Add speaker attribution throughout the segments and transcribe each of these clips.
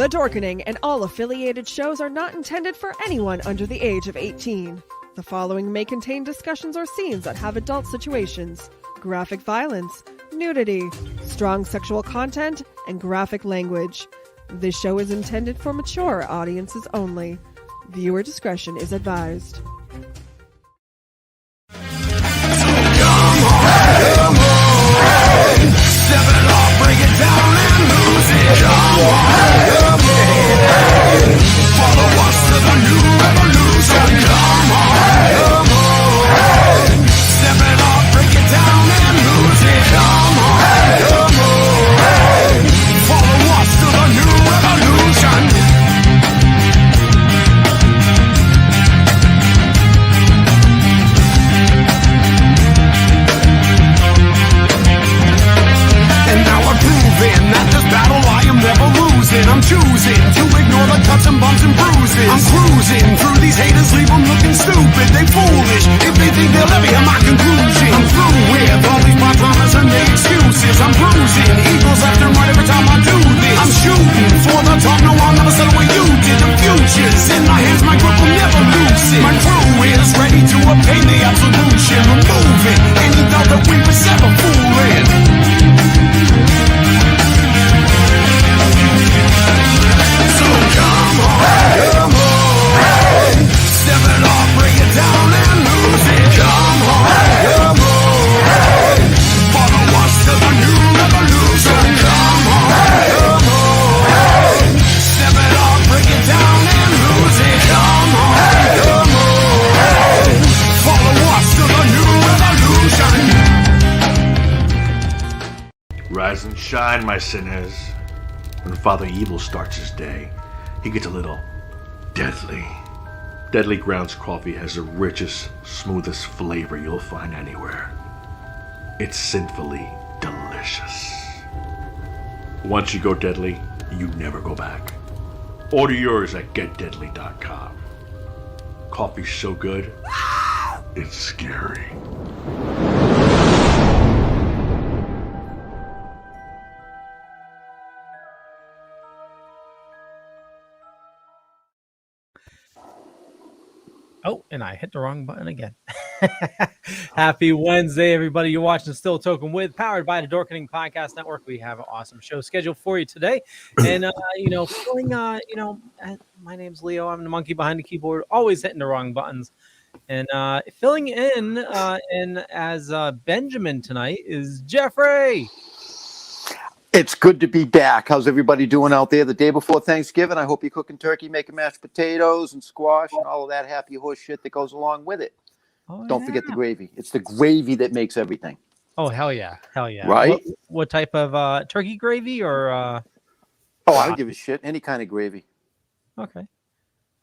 Speaker 1: The Dorkening and all affiliated shows are not intended for anyone under the age of 18. The following may contain discussions or scenes that have adult situations, graphic violence, nudity, strong sexual content, and graphic language. This show is intended for mature audiences only. Viewer discretion is advised.
Speaker 2: Step it off, break it down and lose it. Come on, follow us to the new revolution. Come on, step it off, break it down and lose it. Come on, follow us to the new revolution. That this battle I am never losing. I'm choosing to ignore the cuts and bumps and bruises. I'm cruising through these haters, leave them looking stupid. They foolish if they think they'll ever hear my conclusion. I'm through with all these my dramas and their excuses. I'm bruising eagles left and right every time I do this. I'm shooting for the top, no I'll never settle what you did. The future's in my hands, my grip will never loosen. My crew is ready to obtain the absolution, removing any doubt that we was ever fooling. Come on, step it off, break it down and lose it. Come on, follow us to the new revolution. Come on, step it off, break it down and lose it. Come on, follow us to the new revolution.
Speaker 3: Rise and shine, my sinners. When Father Evil starts his day, he gets a little deadly. Deadly Grounds coffee has the richest, smoothest flavor you'll find anywhere. It's sinfully delicious. Once you go deadly, you never go back. Order yours at getdeadly.com. Coffee's so good, it's scary.
Speaker 4: Oh, and I hit the wrong button again. Happy Wednesday, everybody. You're watching Still Toking with, powered by the Dorkening Podcast Network. We have an awesome show scheduled for you today. And, my name's Leo. I'm the monkey behind the keyboard, always hitting the wrong buttons. And filling in as Benjamin tonight is Jeffrey.
Speaker 5: It's good to be back. How's everybody doing out there the day before Thanksgiving? I hope you're cooking turkey, making mashed potatoes and squash and all of that happy horse shit that goes along with it. Don't forget the gravy. It's the gravy that makes everything.
Speaker 4: Oh, hell yeah. Hell yeah.
Speaker 5: Right?
Speaker 4: What type of turkey gravy or?
Speaker 5: I don't give a shit. Any kind of gravy.
Speaker 4: Okay.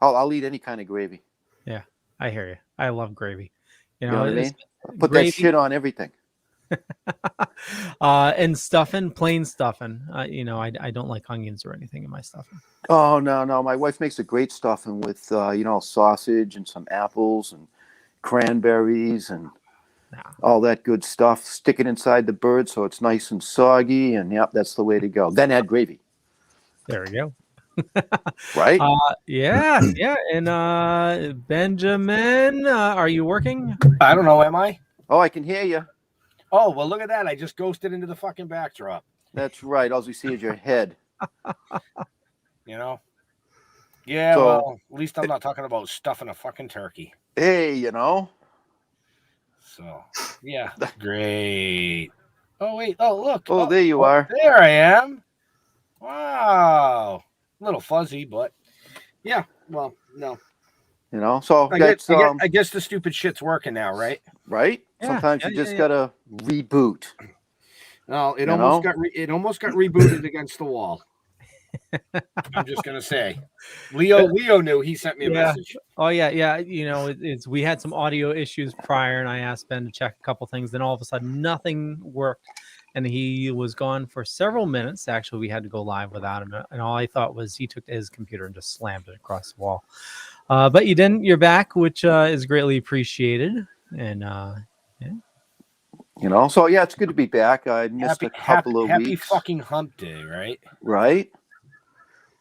Speaker 5: I'll eat any kind of gravy.
Speaker 4: Yeah, I hear you. I love gravy.
Speaker 5: You know what I mean? Put that shit on everything.
Speaker 4: And stuffing, plain stuffing. I don't like onions or anything in my stuffing.
Speaker 5: Oh no! My wife makes a great stuffing with sausage and some apples and cranberries and all that good stuff. Stick it inside the bird so it's nice and soggy, and yep, that's the way to go. Then add gravy.
Speaker 4: There we go.
Speaker 5: Right?
Speaker 4: Yeah. And Benjamin, are you working?
Speaker 6: I don't know. Am I?
Speaker 5: Oh, I can hear you.
Speaker 6: Oh, well, look at that. I just ghosted into the fucking backdrop.
Speaker 5: That's right. All we see is your head.
Speaker 6: Yeah, so, well, at least I'm not talking about stuffing a fucking turkey.
Speaker 5: Hey,
Speaker 6: So, yeah. Great. Oh, wait. Oh, look.
Speaker 5: Oh, there you are.
Speaker 6: There I am. Wow. A little fuzzy, but yeah. Well, no.
Speaker 5: So
Speaker 6: I guess the stupid shit's working now, right?
Speaker 5: Right?
Speaker 4: Yeah,
Speaker 5: sometimes you just gotta reboot.
Speaker 6: No, it almost got rebooted against the wall. I'm just gonna say, Leo knew. He sent me a message.
Speaker 4: Oh yeah. We had some audio issues prior, and I asked Ben to check a couple things. Then all of a sudden, nothing worked, and he was gone for several minutes. Actually, we had to go live without him, and all I thought was he took his computer and just slammed it across the wall. But you didn't. You're back, which is greatly appreciated. And
Speaker 5: So yeah, it's good to be back. I missed a couple of weeks.
Speaker 6: Happy fucking hump day, right?
Speaker 5: Right.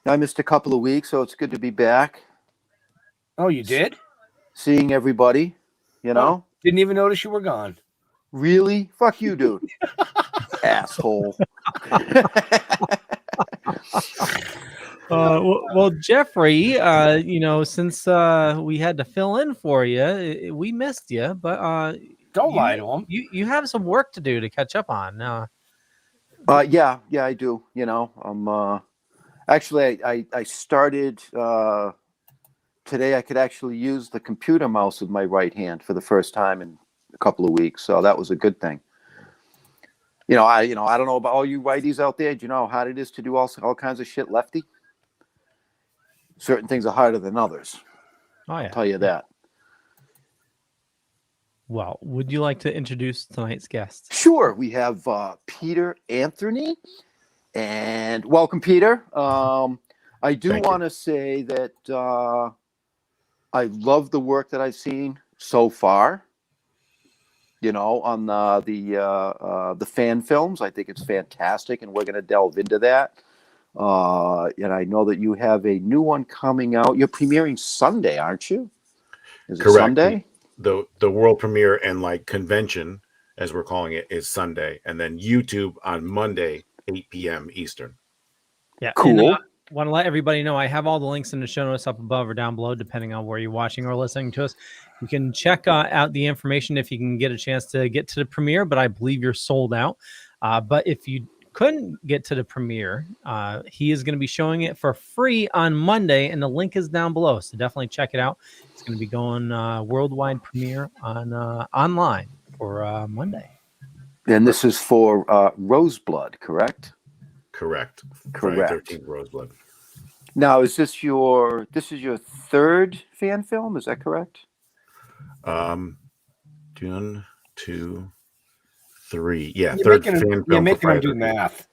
Speaker 5: I missed a couple of weeks, so it's good to be back.
Speaker 6: Oh, you did?
Speaker 5: Seeing everybody, you know?
Speaker 6: Didn't even notice you were gone.
Speaker 5: Really? Fuck you, dude. Asshole.
Speaker 4: Well, Jeffrey, since we had to fill in for you, we missed you, but
Speaker 6: don't lie to him.
Speaker 4: You have some work to do to catch up on.
Speaker 5: Yeah, I do. You know, I'm actually I started today. I could actually use the computer mouse with my right hand for the first time in a couple of weeks, so that was a good thing. I don't know about all you righties out there. Do you know how hard it is to do all kinds of shit lefty? Certain things are harder than others.
Speaker 4: Oh, yeah.
Speaker 5: I'll tell you that.
Speaker 4: Well, would you like to introduce tonight's guest?
Speaker 5: Sure. We have Peter Anthony, and welcome, Peter. I do want to say that I love the work that I've seen so far. On the fan films, I think it's fantastic, and we're going to delve into that. And I know that you have a new one coming out. You're premiering Sunday, aren't you? Is it
Speaker 7: Correct.
Speaker 5: Sunday?
Speaker 7: The world premiere and convention, as we're calling it, is Sunday, and then YouTube on Monday, 8 p.m. Eastern.
Speaker 4: Yeah,
Speaker 5: cool.
Speaker 4: And, want to let everybody know I have all the links in the show notes up above or down below, depending on where you're watching or listening to us. You can check out the information if you can get a chance to get to the premiere, but I believe you're sold out. But if you couldn't get to the premiere, he is going to be showing it for free on Monday, and the link is down below. So definitely check it out. It's going to be going worldwide premiere on online for Monday.
Speaker 5: And this is for Roseblood, correct?
Speaker 7: Correct.
Speaker 5: Correct.
Speaker 7: F13 Roseblood.
Speaker 5: Now, is this your third fan film? Is that correct?
Speaker 7: 1, 2, 3. Yeah,
Speaker 6: you're
Speaker 7: third
Speaker 6: fan film. You're making him do math.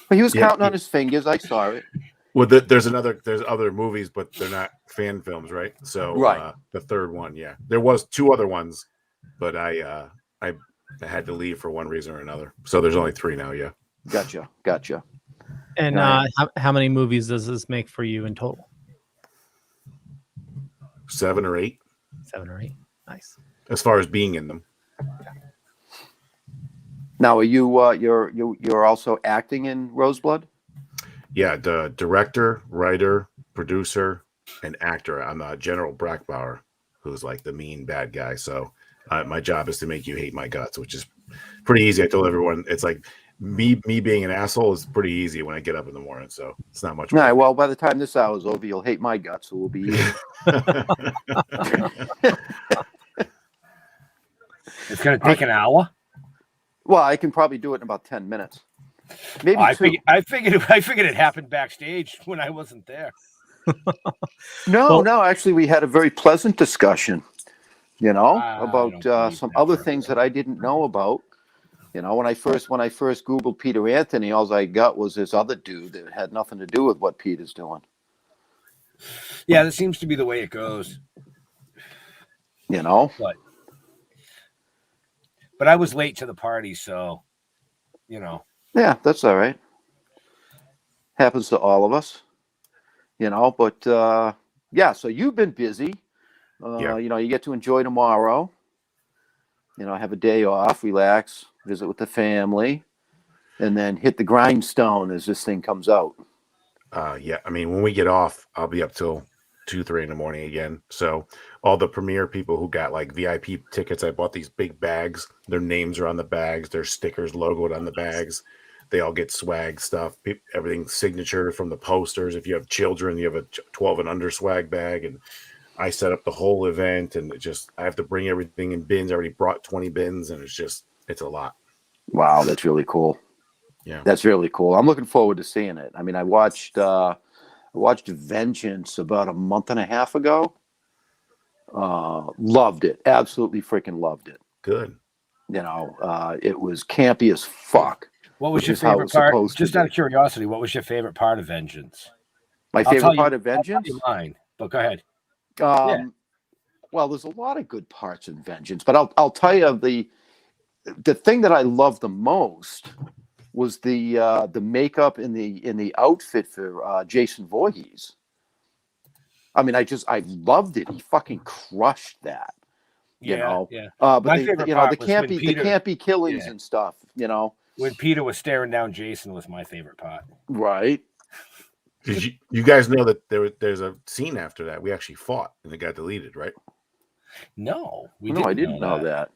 Speaker 5: Well, he was counting on his fingers. I saw it.
Speaker 7: Well, there's other movies, but they're not fan films, right? So
Speaker 5: right.
Speaker 7: The third one, yeah. There was 2 other ones, but I had to leave for one reason or another. So there's only 3 now, yeah.
Speaker 5: Gotcha.
Speaker 4: And how many movies does this make for you in total?
Speaker 7: 7 or 8.
Speaker 4: 7 or 8. Nice.
Speaker 7: As far as being in them.
Speaker 5: Now, are you you're also acting in Roseblood?
Speaker 7: Yeah, the director, writer, producer, and actor. I'm General Brackbauer, who's like the mean bad guy. So my job is to make you hate my guts, which is pretty easy. I told everyone it's like me being an asshole is pretty easy when I get up in the morning. So it's not much.
Speaker 5: No, well, by the time this hour is over, you'll hate my guts. So we'll be.
Speaker 6: It's going to take an hour.
Speaker 5: Well, I can probably do it in about 10 minutes. Maybe
Speaker 6: I figured it happened backstage when I wasn't there.
Speaker 5: No, actually, we had a very pleasant discussion, about some other things that I didn't know about. When I first Googled Peter Anthony, all I got was this other dude that had nothing to do with what Peter's doing.
Speaker 6: Yeah, that seems to be the way it goes. But I was late to the party, so,
Speaker 5: Yeah, that's all right. Happens to all of us, But, yeah, so you've been busy. You get to enjoy tomorrow. Have a day off, relax, visit with the family, and then hit the grindstone as this thing comes out.
Speaker 7: Yeah, I mean, when we get off, I'll be up till 2, 3 in the morning again. So all the premiere people who got VIP tickets, I bought these big bags. Their names are on the bags. Their stickers logoed on the bags. They all get swag stuff. Everything's signature from the posters. If you have children, you have a 12 and under swag bag. And I set up the whole event, and I have to bring everything in bins. I already brought 20 bins, and it's a lot.
Speaker 5: Wow, that's really cool.
Speaker 7: Yeah,
Speaker 5: that's really cool. I'm looking forward to seeing it. I mean, I watched Vengeance about a month and a half ago. Loved it. Absolutely freaking loved it.
Speaker 7: Good.
Speaker 5: It was campy as fuck.
Speaker 6: What was your favorite part? Just out of curiosity, what was your favorite part of Vengeance?
Speaker 5: My favorite part of Vengeance?
Speaker 6: I'll tell you mine, but go ahead.
Speaker 5: Well, there's a lot of good parts in Vengeance, but I'll tell you the thing that I love the most was the makeup in the outfit for Jason Voorhees. I mean, I loved it. He fucking crushed that. You know. But
Speaker 6: my favorite part was when
Speaker 5: the campy killings and stuff. You know,
Speaker 6: when Peter was staring down Jason was my favorite part.
Speaker 5: Right.
Speaker 7: Did you guys know that there's a scene after that? We actually fought and it got deleted, right?
Speaker 6: No,
Speaker 5: I didn't know that.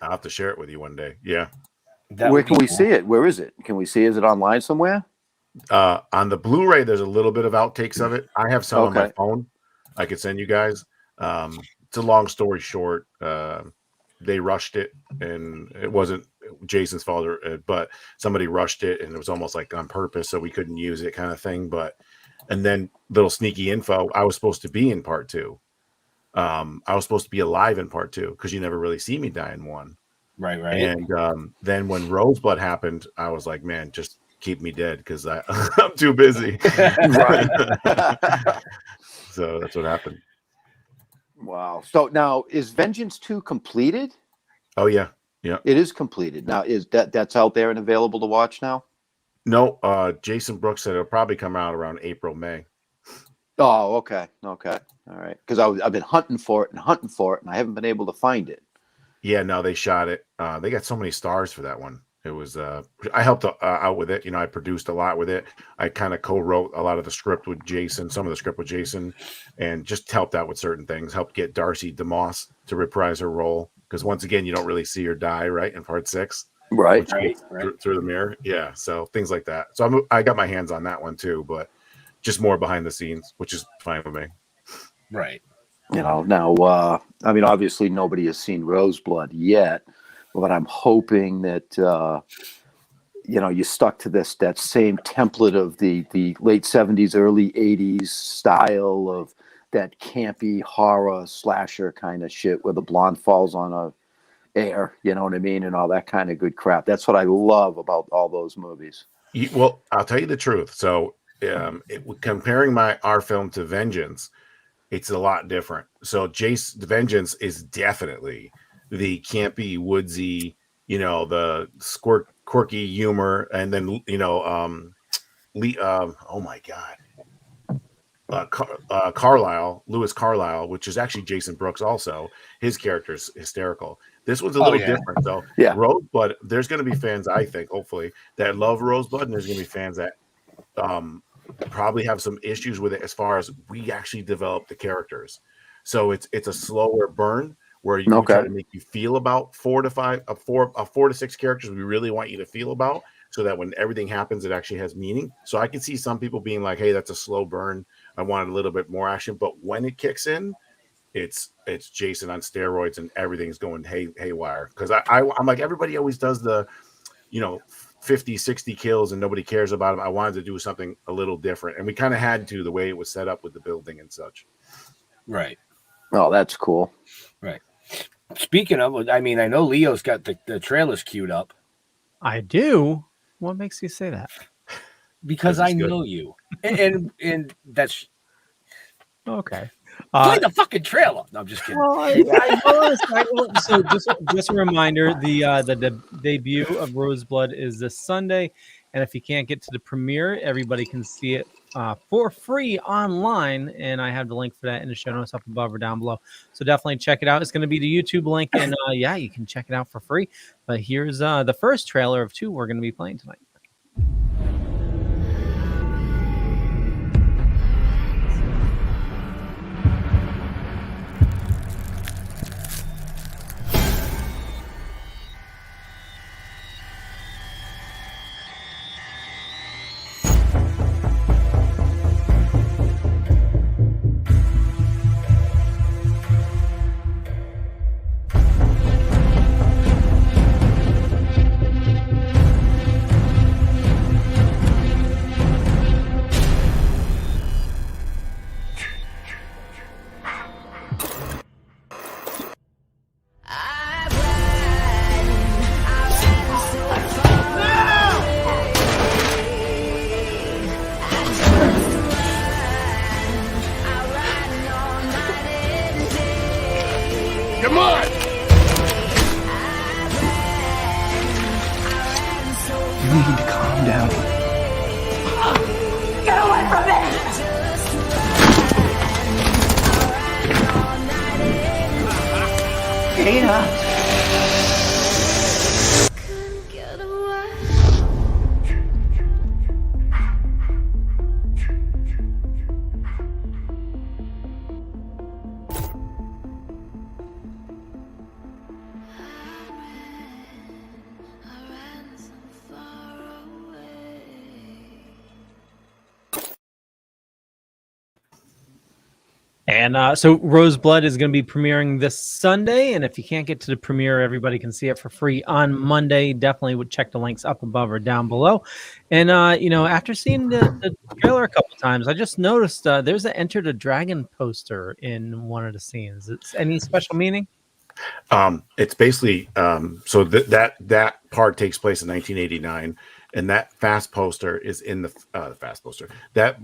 Speaker 7: I'll have to share it with you one day. Yeah.
Speaker 5: Where can we see it? Where is it? Can we see? Is it online somewhere?
Speaker 7: On the Blu-ray, there's a little bit of outtakes of it. I have some on my phone. I could send you guys. It's a long story short. They rushed it, and it wasn't Jason's fault, but somebody rushed it, and it was almost like on purpose, so we couldn't use it, kind of thing. And then little sneaky info. I was supposed to be in part 2. I was supposed to be alive in part 2 because you never really see me die in 1.
Speaker 6: Right.
Speaker 7: And then when Roseblood happened, I was like, man, just keep me dead because I'm too busy.
Speaker 5: Right.
Speaker 7: So that's what happened.
Speaker 5: Wow. So now is Vengeance 2 completed?
Speaker 7: Oh yeah.
Speaker 5: It is completed. Now is that's out there and available to watch now?
Speaker 7: No, Jason Brooks said it'll probably come out around April, May.
Speaker 5: Oh, okay. All right. Because I've been hunting for it, and I haven't been able to find it.
Speaker 7: Yeah, no, they shot it. They got so many stars for that one. It was I helped out with it. You know, I produced a lot with it. I kind of co-wrote a lot of the script with Jason, some of the script with Jason, and just helped out with certain things. Helped get Darcy DeMoss to reprise her role because once again, you don't really see her die, right, in part 6,
Speaker 5: right.
Speaker 7: Through the mirror. Yeah, so things like that. So I got my hands on that one too, but just more behind the scenes, which is fine with me.
Speaker 6: Right.
Speaker 5: You know, now I mean, obviously nobody has seen Roseblood yet. But I'm hoping that you stuck to that same template of the late 70s, early 80s style of that campy horror slasher kind of shit where the blonde falls on a air, you know what I mean, and all that kind of good crap. That's what I love about all those movies.
Speaker 7: Well, I'll tell you the truth. So comparing our film to Vengeance, it's a lot different. So the Vengeance is definitely the campy, woodsy, the quirky humor, and then oh my god, Lewis Carlisle, which is actually Jason Brooks. Also, his character's hysterical. This was a little different, though.
Speaker 5: Yeah,
Speaker 7: Roseblood. There's going to be fans, I think, hopefully, that love Roseblood, and there's going to be fans that probably have some issues with it as far as we actually develop the characters. So it's a slower burn. Where you try to make you feel about 4 to 6 characters we really want you to feel about, so that when everything happens, it actually has meaning. So I can see some people being like, "Hey, that's a slow burn. I wanted a little bit more action." But when it kicks in, it's Jason on steroids and everything's going haywire. Because I'm like, everybody always does the, 50, 60 kills and nobody cares about them. I wanted to do something a little different, and we kind of had to, the way it was set up with the building and such.
Speaker 6: Right.
Speaker 5: Oh, that's cool.
Speaker 6: Right. Speaking of, I mean, I know Leo's got the trailers queued up.
Speaker 4: I do. What makes you say that?
Speaker 6: Because I know you, and that's
Speaker 4: okay.
Speaker 6: Play the fucking trailer. No, I'm just kidding.
Speaker 4: Well, I will. So just a reminder: the debut of Roseblood is this Sunday, and if you can't get to the premiere, everybody can see it for free online, and I have the link for that in the show notes up above or down below. So definitely check it out. It's going to be the YouTube link, and you can check it out for free. But here's the first trailer of 2 we're going to be playing tonight.
Speaker 2: him.
Speaker 8: Get away from me!
Speaker 2: Tina!
Speaker 4: And so Roseblood is going to be premiering this Sunday. And if you can't get to the premiere, everybody can see it for free on Monday. Definitely would check the links up above or down below. And, after seeing the trailer a couple times, I just noticed there's an Enter the Dragon poster in one of the scenes. It's any special meaning?
Speaker 7: It's basically so that part takes place in 1989, and that fast poster is in the fast poster. That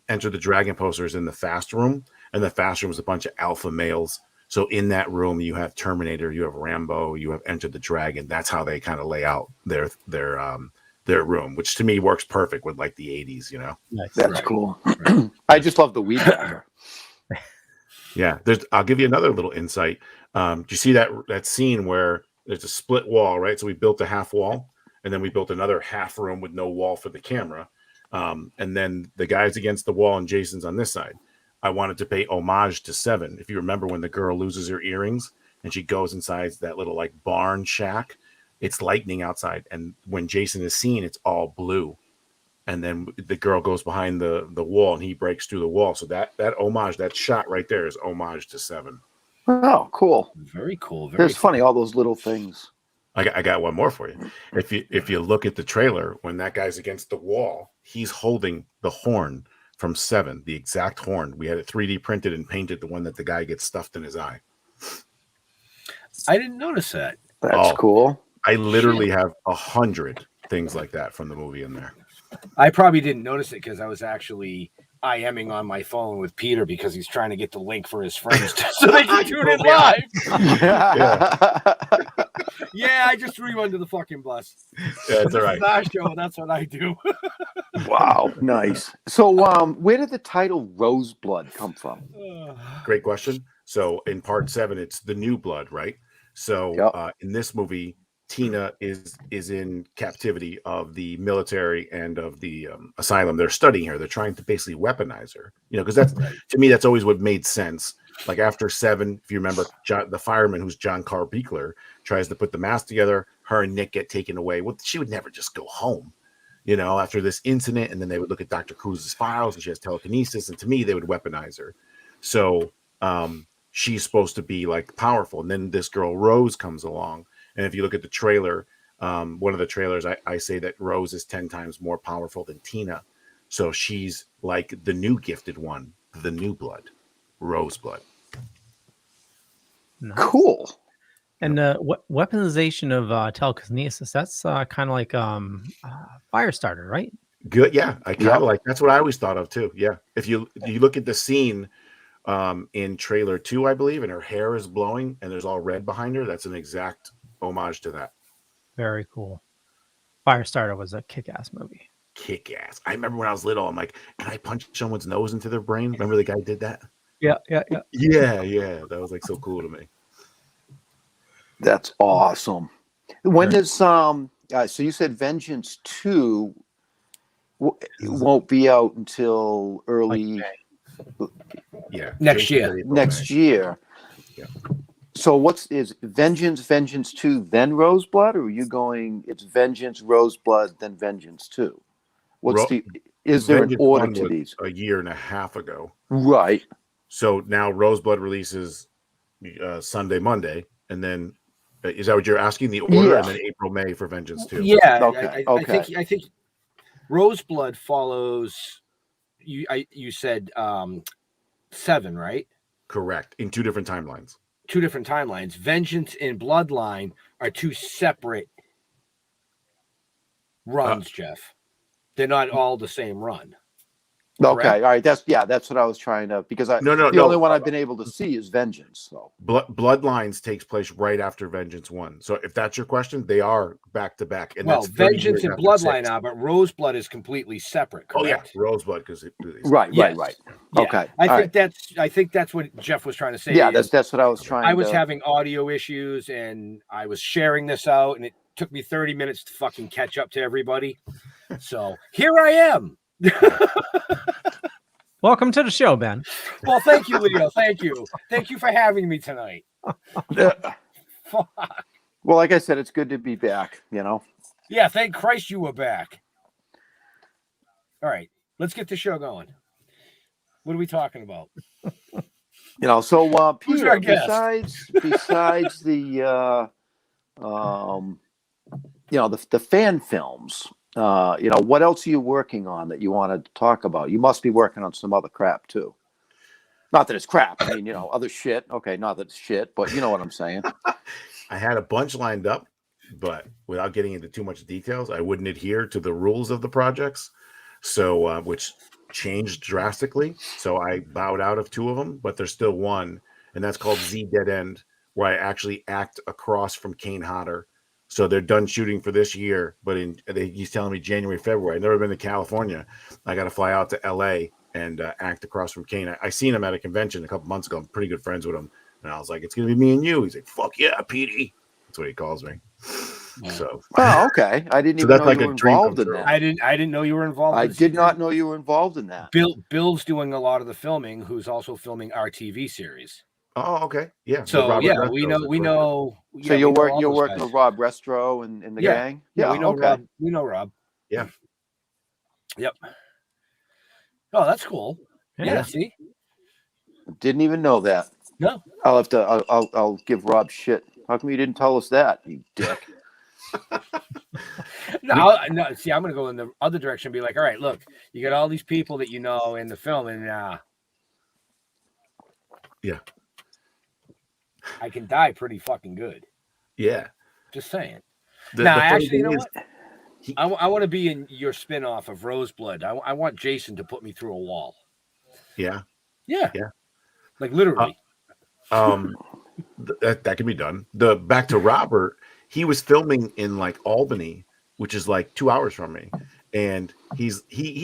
Speaker 7: Enter the Dragon poster is in the fast room, and the fast room is a bunch of alpha males. So in that room, you have Terminator, you have Rambo, you have Enter the Dragon. That's how they kind of lay out their room, which to me works perfect with like the 80s.
Speaker 4: Nice.
Speaker 5: That's cool. I just love the weed whacker.
Speaker 7: Yeah, I'll give you another little insight. Do you see that scene where there's a split wall, right? So we built a half wall, and then we built another half room with no wall for the camera. And then the guy's against the wall and Jason's on this side. I wanted to pay homage to Seven. If you remember when the girl loses her earrings and she goes inside that little like barn shack, it's lightning outside. And when Jason is seen, it's all blue. And then the girl goes behind the wall and he breaks through the wall. So that homage, that shot right there is homage to Seven.
Speaker 5: Oh, cool.
Speaker 6: Very cool.
Speaker 5: It's funny, all those little things.
Speaker 7: I got one more for you. If you look at the trailer, when that guy's against the wall, he's holding the horn from Seven, the exact horn. We had it 3D printed and painted, the one that the guy gets stuffed in his eye.
Speaker 6: I didn't notice that.
Speaker 5: That's cool.
Speaker 7: I literally have 100 things like that from the movie in there.
Speaker 6: I probably didn't notice it because I was actually IMing on my phone with Peter because he's trying to get the link for his friends so they can tune in live. Yeah, I just threw you under the fucking bus.
Speaker 7: Yeah, it's all right.
Speaker 6: Our show, that's what I do.
Speaker 5: Wow, nice. So, where did the title Roseblood come from?
Speaker 7: Great question. So in part 7, it's the new blood, right? So in this movie, Tina is in captivity of the military and of the asylum. They're studying her. They're trying to basically weaponize her, because that's to me, that's always what made sense. Like after 7, if you remember, the fireman who's John Carl Beekler tries to put the mask together. Her and Nick get taken away. Well, she would never just go home, after this incident. And then they would look at Dr. Cruz's files and she has telekinesis. And to me, they would weaponize her. So she's supposed to be like powerful. And then this girl Rose comes along. And if you look at the trailer, one of the trailers, I say that Rose is 10 times more powerful than Tina. So she's like the new gifted one, the new blood, Roseblood.
Speaker 4: Nice.
Speaker 5: Cool.
Speaker 4: And weaponization of telekinesis, that's kind of like Firestarter, right?
Speaker 7: Good. Yeah. I kind of like, that's what I always thought of too. Yeah. If you look at the scene in trailer 2, I believe, and her hair is blowing and there's all red behind her, that's an exact homage to that.
Speaker 4: Very cool. Firestarter was a kick-ass movie.
Speaker 7: Kick-ass. I remember when I was little, I'm like, can I punch someone's nose into their brain? Remember the guy did that?
Speaker 4: Yeah.
Speaker 7: That was like so cool to me.
Speaker 5: That's awesome. When does so you said Vengeance 2 won't be out until early
Speaker 6: next year.
Speaker 5: Next year.
Speaker 7: Yeah.
Speaker 5: So is Vengeance 2 then Roseblood, or are you going it's Vengeance Roseblood then Vengeance 2? Is there an order to these?
Speaker 7: A year and a half ago.
Speaker 5: Right.
Speaker 7: So now Roseblood releases Sunday, Monday, and then is that what you're asking? The order,
Speaker 5: Yeah.
Speaker 7: and then April, May for Vengeance 2.
Speaker 6: Yeah.
Speaker 5: Okay.
Speaker 6: I think Roseblood follows. You said 7, right?
Speaker 7: Correct. In 2 different timelines.
Speaker 6: 2 different timelines. Vengeance and Bloodline are 2 separate runs, Jeff. They're not all the same run.
Speaker 5: Okay,
Speaker 6: Correct?
Speaker 5: all right. That's what I was trying to, because the only one I've been able to see is Vengeance. So
Speaker 7: Bloodlines takes place right after Vengeance 1. So if that's your question, they are back to back. And
Speaker 6: Well,
Speaker 7: that's 30
Speaker 6: Vengeance
Speaker 7: years
Speaker 6: and
Speaker 7: after
Speaker 6: Bloodline
Speaker 7: 6.
Speaker 6: are, but Roseblood is completely separate. Correct?
Speaker 7: Oh yeah, Roseblood because
Speaker 5: right.
Speaker 6: Yeah.
Speaker 5: Okay,
Speaker 6: I think that's what Jeff was trying to say.
Speaker 5: yeah, that's what I was trying.
Speaker 6: I was having audio issues and I was sharing this out, and it took me 30 minutes to fucking catch up to everybody. So here I am.
Speaker 4: Welcome to the show, Ben.
Speaker 6: Well, thank you, Leo. Thank you for having me tonight.
Speaker 5: Well, like I said, it's good to be back.
Speaker 6: Yeah, thank Christ you were back. All right, let's get the show going. What are we talking about?
Speaker 5: So
Speaker 6: Who's
Speaker 5: Peter,
Speaker 6: our guest?
Speaker 5: besides the the fan films, what else are you working on that you wanted to talk about? You must be working on some other crap too. Not that it's crap. I mean, other shit. Okay, not that it's shit, but you know what I'm saying.
Speaker 7: I had a bunch lined up, but without getting into too much details, I wouldn't adhere to the rules of the projects, so which changed drastically. So I bowed out of 2 of them, but there's still one, and that's called Z Dead End, where I actually act across from Kane Hodder. So they're done shooting for this year, but he's telling me January, February. I've never been to California. I got to fly out to LA and act across from Kane. I seen him at a convention a couple months ago. I'm pretty good friends with him. And I was like, it's going to be me and you. He's like, fuck yeah, Petey. That's what he calls me. So,
Speaker 5: okay. I didn't even know you were involved in that.
Speaker 6: I didn't know you were involved.
Speaker 5: I did not know you were involved in that.
Speaker 6: Bill's doing a lot of the filming, who's also filming our TV series.
Speaker 7: Oh, okay. Yeah.
Speaker 6: So yeah, we know.
Speaker 5: So you're working with Rob Restro and the gang?
Speaker 6: Yeah, we know
Speaker 5: okay.
Speaker 6: Rob. We know Rob.
Speaker 7: Yeah.
Speaker 6: Yep. Oh, that's cool. Yeah. See?
Speaker 5: Didn't even know that.
Speaker 6: No.
Speaker 5: I'll have to. I'll give Rob shit. How come you didn't tell us that, you dick?
Speaker 6: No. See, I'm gonna go in the other direction and be like, all right, look, you got all these people that you know in the film, and
Speaker 7: yeah,
Speaker 6: I can die pretty fucking good.
Speaker 7: Yeah.
Speaker 6: Just saying. Actually, you know what? I want to be in your spin-off of Roseblood. I want Jason to put me through a wall.
Speaker 7: Yeah.
Speaker 6: Yeah. Like literally.
Speaker 7: That can be done. Back to Robert, he was filming in like Albany, which is like 2 hours from me, and he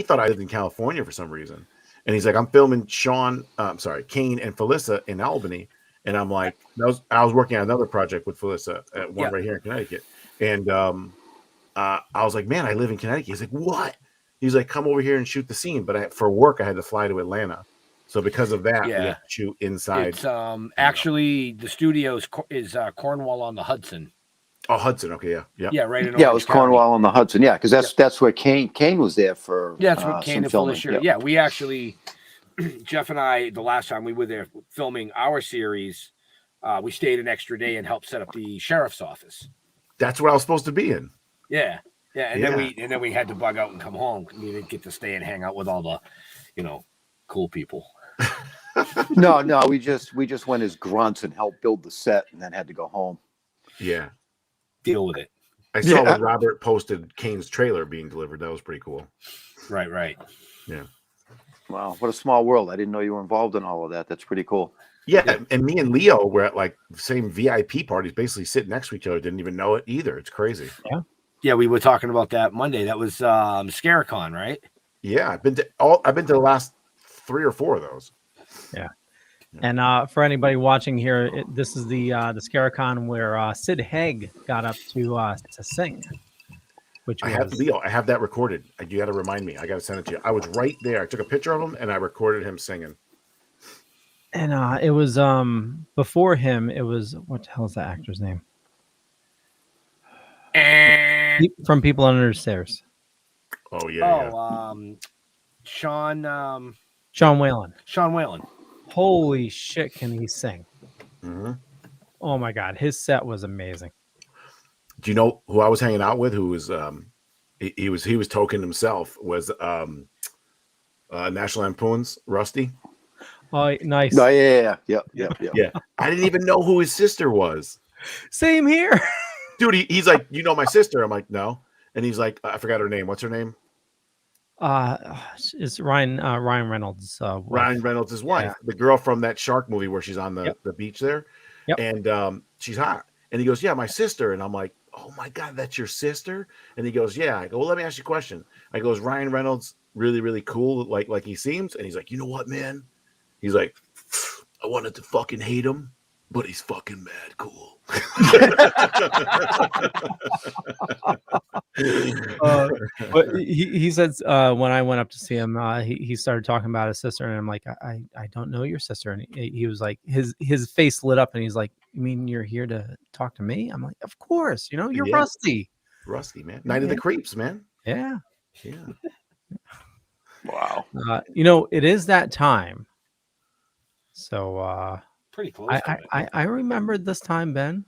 Speaker 7: thought I lived in California for some reason, and he's like, I'm filming Kane and Felissa in Albany, and I'm like, I was working on another project with Felissa at one right here in Connecticut, and I was like, man, I live in Connecticut. He's like, what? He's like, come over here and shoot the scene, but for work I had to fly to Atlanta. So because of that, we have to shoot inside.
Speaker 6: It's actually the studio is Cornwall on the Hudson.
Speaker 7: Oh, Hudson. Okay, yeah.
Speaker 6: Yeah, right.
Speaker 5: It was Cornwall on the Hudson. Yeah, because that's where Kane was there for.
Speaker 6: Yeah, that's where Kane and Felicia.
Speaker 5: Yep.
Speaker 6: Yeah, we actually, Jeff and I, the last time we were there filming our series, we stayed an extra day and helped set up the sheriff's office.
Speaker 7: That's what I was supposed to be in.
Speaker 6: Yeah, and then we had to bug out and come home. We didn't get to stay and hang out with all the, cool people.
Speaker 5: No, we just went as grunts and helped build the set, and then had to go home.
Speaker 7: Yeah,
Speaker 6: deal with it.
Speaker 7: I saw when Robert posted Kane's trailer being delivered. That was pretty cool.
Speaker 6: Right.
Speaker 7: Yeah.
Speaker 5: Wow, what a small world! I didn't know you were involved in all of that. That's pretty cool.
Speaker 7: Yeah, and me and Leo were at like the same VIP parties, basically sitting next to each other. Didn't even know it either. It's crazy.
Speaker 6: Yeah, we were talking about that Monday. That was Scaricon, right?
Speaker 7: Yeah, I've been to the last 3 or 4 of those.
Speaker 4: Yeah. And for anybody watching here, this is the Scaricon where Sid Haig got up to sing.
Speaker 7: I have that recorded. You got to remind me. I got to send it to you. I was right there. I took a picture of him and I recorded him singing.
Speaker 4: And it was before him. It was, what the hell is that actor's name? From People Under the Stairs.
Speaker 7: Oh yeah.
Speaker 6: Sean
Speaker 4: Whalen.
Speaker 6: Sean Whalen.
Speaker 4: Holy shit, can he sing?
Speaker 7: Mm-hmm.
Speaker 4: Oh my god, his set was amazing.
Speaker 7: Do you know who I was hanging out with? Who was he was token himself? Was National Lampoon's Rusty?
Speaker 4: Oh, nice.
Speaker 5: No, yeah.
Speaker 7: I didn't even know who his sister was.
Speaker 4: Same here.
Speaker 7: Dude, he's like, you know my sister? I'm like, no. And he's like, I forgot her name. What's her name?
Speaker 4: Is Ryan Reynolds?
Speaker 7: Ryan Reynolds' wife, the girl from that shark movie where she's on the beach there, and she's hot. And he goes, "Yeah, my sister." And I'm like, "Oh my god, that's your sister?" And he goes, "Yeah." I go, "Well, let me ask you a question." I goes, "Ryan Reynolds really, really cool, like he seems?" And he's like, "You know what, man?" He's like, "I wanted to fucking hate him, but he's fucking mad cool."
Speaker 4: But he says when I went up to see him, he started talking about his sister, and I'm like, I don't know your sister, and he was like, his face lit up, and he's like, "You mean you're here to talk to me?" I'm like, "Of course, you're Rusty,
Speaker 7: man, Night of the Creeps, man."
Speaker 4: Yeah.
Speaker 5: Wow.
Speaker 4: It is that time, so
Speaker 6: pretty close.
Speaker 4: I remembered this time, Ben.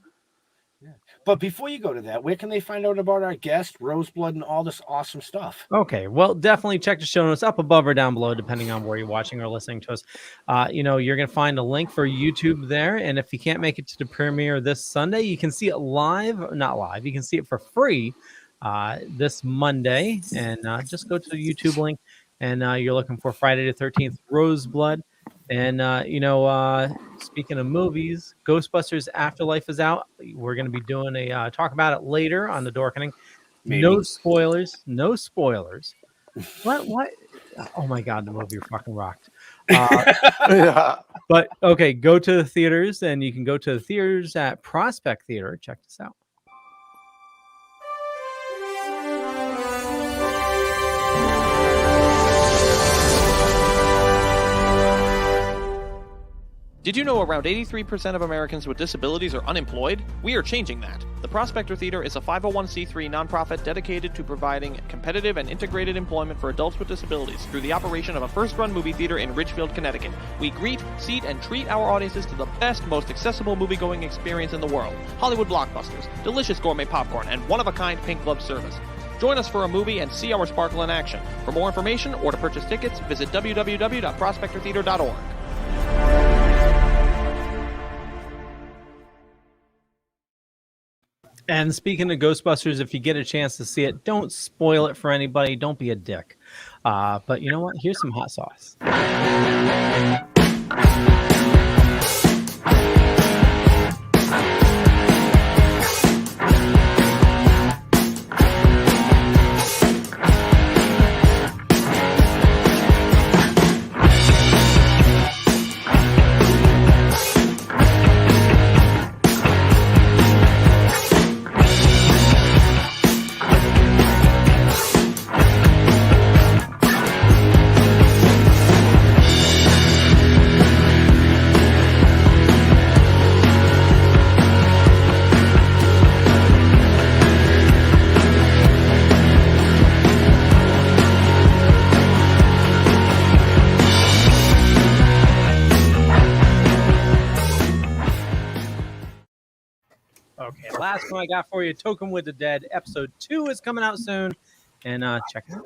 Speaker 6: Yeah. But before you go to that, where can they find out about our guest, Roseblood, and all this awesome stuff?
Speaker 4: Okay, well, definitely check the show notes up above or down below, depending on where you're watching or listening to us. You're going to find a link for YouTube there. And if you can't make it to the premiere this Sunday, you can see it not live. You can see it for free this Monday. And just go to the YouTube link, and you're looking for Friday the 13th Roseblood. And, speaking of movies, Ghostbusters Afterlife is out. We're going to be doing a talk about it later on the Dorkening.
Speaker 6: Maybe.
Speaker 4: No spoilers. What? Oh, my God, the movie fucking rocked. But, okay, go to the theaters, and you can go to the theaters at Prospect Theater. Check this out.
Speaker 8: Did you know around 83% of Americans with disabilities are unemployed? We are changing that. The Prospector Theater is a 501c3 nonprofit dedicated to providing competitive and integrated employment for adults with disabilities through the operation of a first-run movie theater in Ridgefield, Connecticut. We greet, seat, and treat our audiences to the best, most accessible movie-going experience in the world. Hollywood blockbusters, delicious gourmet popcorn, and one-of-a-kind pink glove service. Join us for a movie and see our sparkle in action. For more information or to purchase tickets, visit www.prospectortheater.org.
Speaker 4: And speaking of Ghostbusters, if you get a chance to see it, don't spoil it for anybody. Don't be a dick. But you know what? Here's some hot sauce. Okay, last one I got for you, Token with the Dead. Episode 2 is coming out soon, and check it out.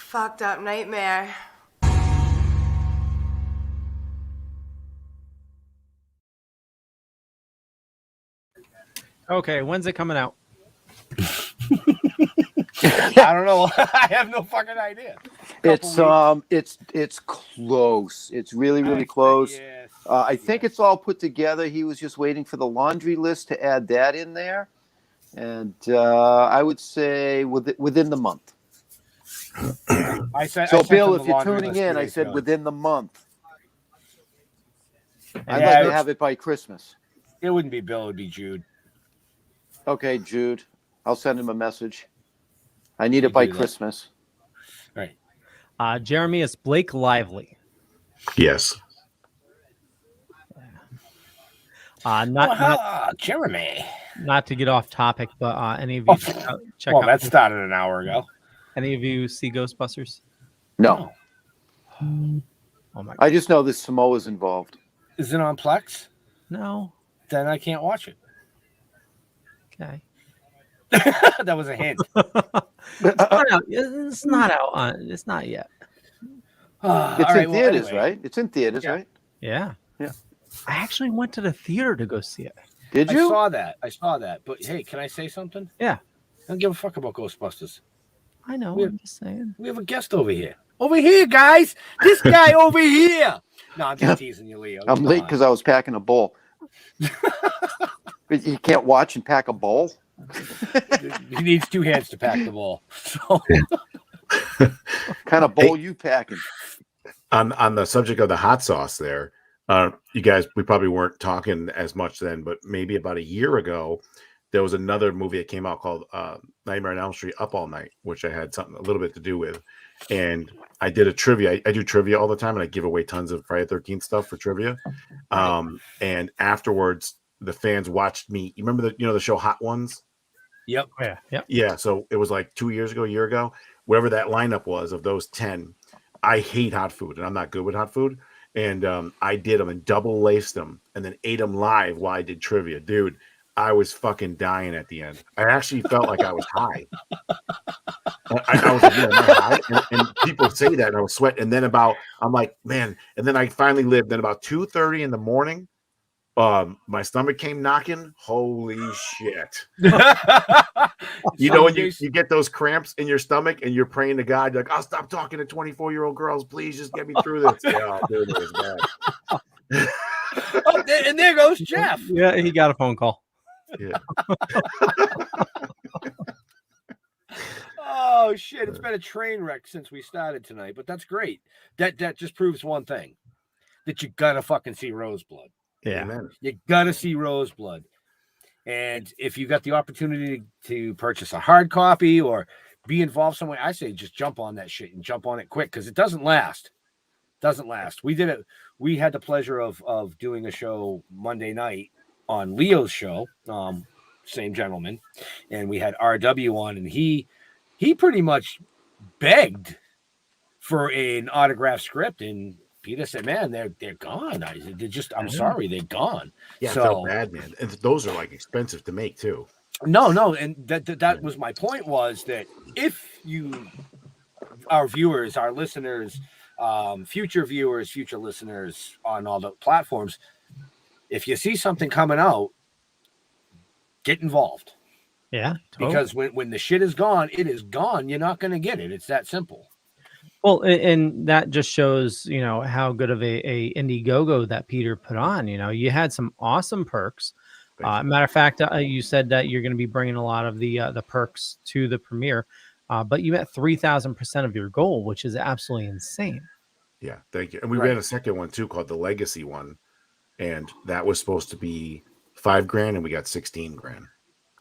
Speaker 9: fucked up nightmare.
Speaker 4: Okay, when's it coming out?
Speaker 6: I don't know. I have no fucking idea.
Speaker 5: It's close. It's really close.
Speaker 6: Yes.
Speaker 5: I think it's all put together. He was just waiting for the laundry list to add that in there, and I would say within the month. Bill, if you're tuning in, I said within the month. I'd like to have it by Christmas.
Speaker 6: It wouldn't be Bill. It would be Jude.
Speaker 5: Okay, Jude. I'll send him a message. I need it by Christmas.
Speaker 6: Right.
Speaker 4: Jeremy, it's Blake Lively.
Speaker 7: Yes.
Speaker 6: Jeremy.
Speaker 4: Not to get off topic, but any of you check out.
Speaker 6: That started an hour ago.
Speaker 4: Any of you see Ghostbusters?
Speaker 5: No.
Speaker 4: Oh my God.
Speaker 5: I just know this Samoa's involved.
Speaker 6: Is it on Plex?
Speaker 4: No.
Speaker 6: Then I can't watch it.
Speaker 4: Okay.
Speaker 6: That was a hint.
Speaker 4: It's not out. It's not yet.
Speaker 5: It's in theaters, right? It's in theaters, right?
Speaker 4: Yeah.
Speaker 5: Yeah.
Speaker 4: I actually went to the theater to go see it.
Speaker 5: Did you?
Speaker 6: I saw that. But hey, can I say something?
Speaker 4: Yeah.
Speaker 6: I don't give a fuck about Ghostbusters.
Speaker 4: I know. I'm just saying.
Speaker 6: We have a guest over here. Over here, guys. This guy over here. No, I'm just teasing you, Leo.
Speaker 5: I'm late because I was packing a bowl. But you can't watch and pack a bowl?
Speaker 6: He needs two hands to pack the ball. So.
Speaker 5: Kind of bowl you packing?
Speaker 7: On the subject of the hot sauce there, you guys, we probably weren't talking as much then, but maybe about a year ago, there was another movie that came out called Nightmare on Elm Street Up All Night, which I had something a little bit to do with. And I did a trivia. I do trivia all the time, and I give away tons of Friday the 13th stuff for trivia. And afterwards, the fans watched me. You remember the show Hot Ones?
Speaker 6: Yep.
Speaker 7: Yeah. So it was like 2 years ago, a year ago, wherever that lineup was of those 10. I hate hot food, and I'm not good with hot food. And I did them and double laced them, and then ate them live while I did trivia, dude. I was fucking dying at the end. I actually felt like I was high. I was like, yeah, am I high? And people say that, and I was sweating. And then I'm like, man. And then I finally lived. Then about 2:30 in the morning, my stomach came knocking. Holy shit! You know when you get those cramps in your stomach, and you're praying to God, you're like, I'll stop talking to 24-year-old girls. Please just get me through this. Yeah, dude, it was bad.
Speaker 6: And there goes Jeff.
Speaker 4: Yeah, he got a phone call.
Speaker 7: Yeah.
Speaker 6: Oh shit! It's been a train wreck since we started tonight, but that's great. That just proves one thing: that you gotta fucking see Roseblood.
Speaker 4: Yeah,
Speaker 7: Amen.
Speaker 6: You gotta see Roseblood. And if you got the opportunity to purchase a hard copy or be involved some way, I say just jump on that shit and jump on it quick because it doesn't last. We did it. We had the pleasure of doing a show Monday night on Leo's show, same gentleman, and we had RW on, and he pretty much begged for an autograph script, and Peter said, "Man, they're gone. I'm sorry, they're gone."
Speaker 7: Yeah,
Speaker 6: so,
Speaker 7: I felt bad, man. And those are like expensive to make too.
Speaker 6: No, and that was my point, was that if you, our viewers, our listeners, future viewers, future listeners on all the platforms, if you see something coming out, get involved.
Speaker 4: Yeah, totally.
Speaker 6: Because when the shit is gone, it is gone. You're not going to get it. It's that simple.
Speaker 4: Well, and that just shows, how good of a Indiegogo that Peter put on. You had some awesome perks. Matter of fact, you said that you're going to be bringing a lot of the perks to the premiere, but you met 3,000% of your goal, which is absolutely insane.
Speaker 7: Yeah, thank you. And we ran a second one too, called the Legacy one, and that was supposed to be $5,000, and we got 16 grand.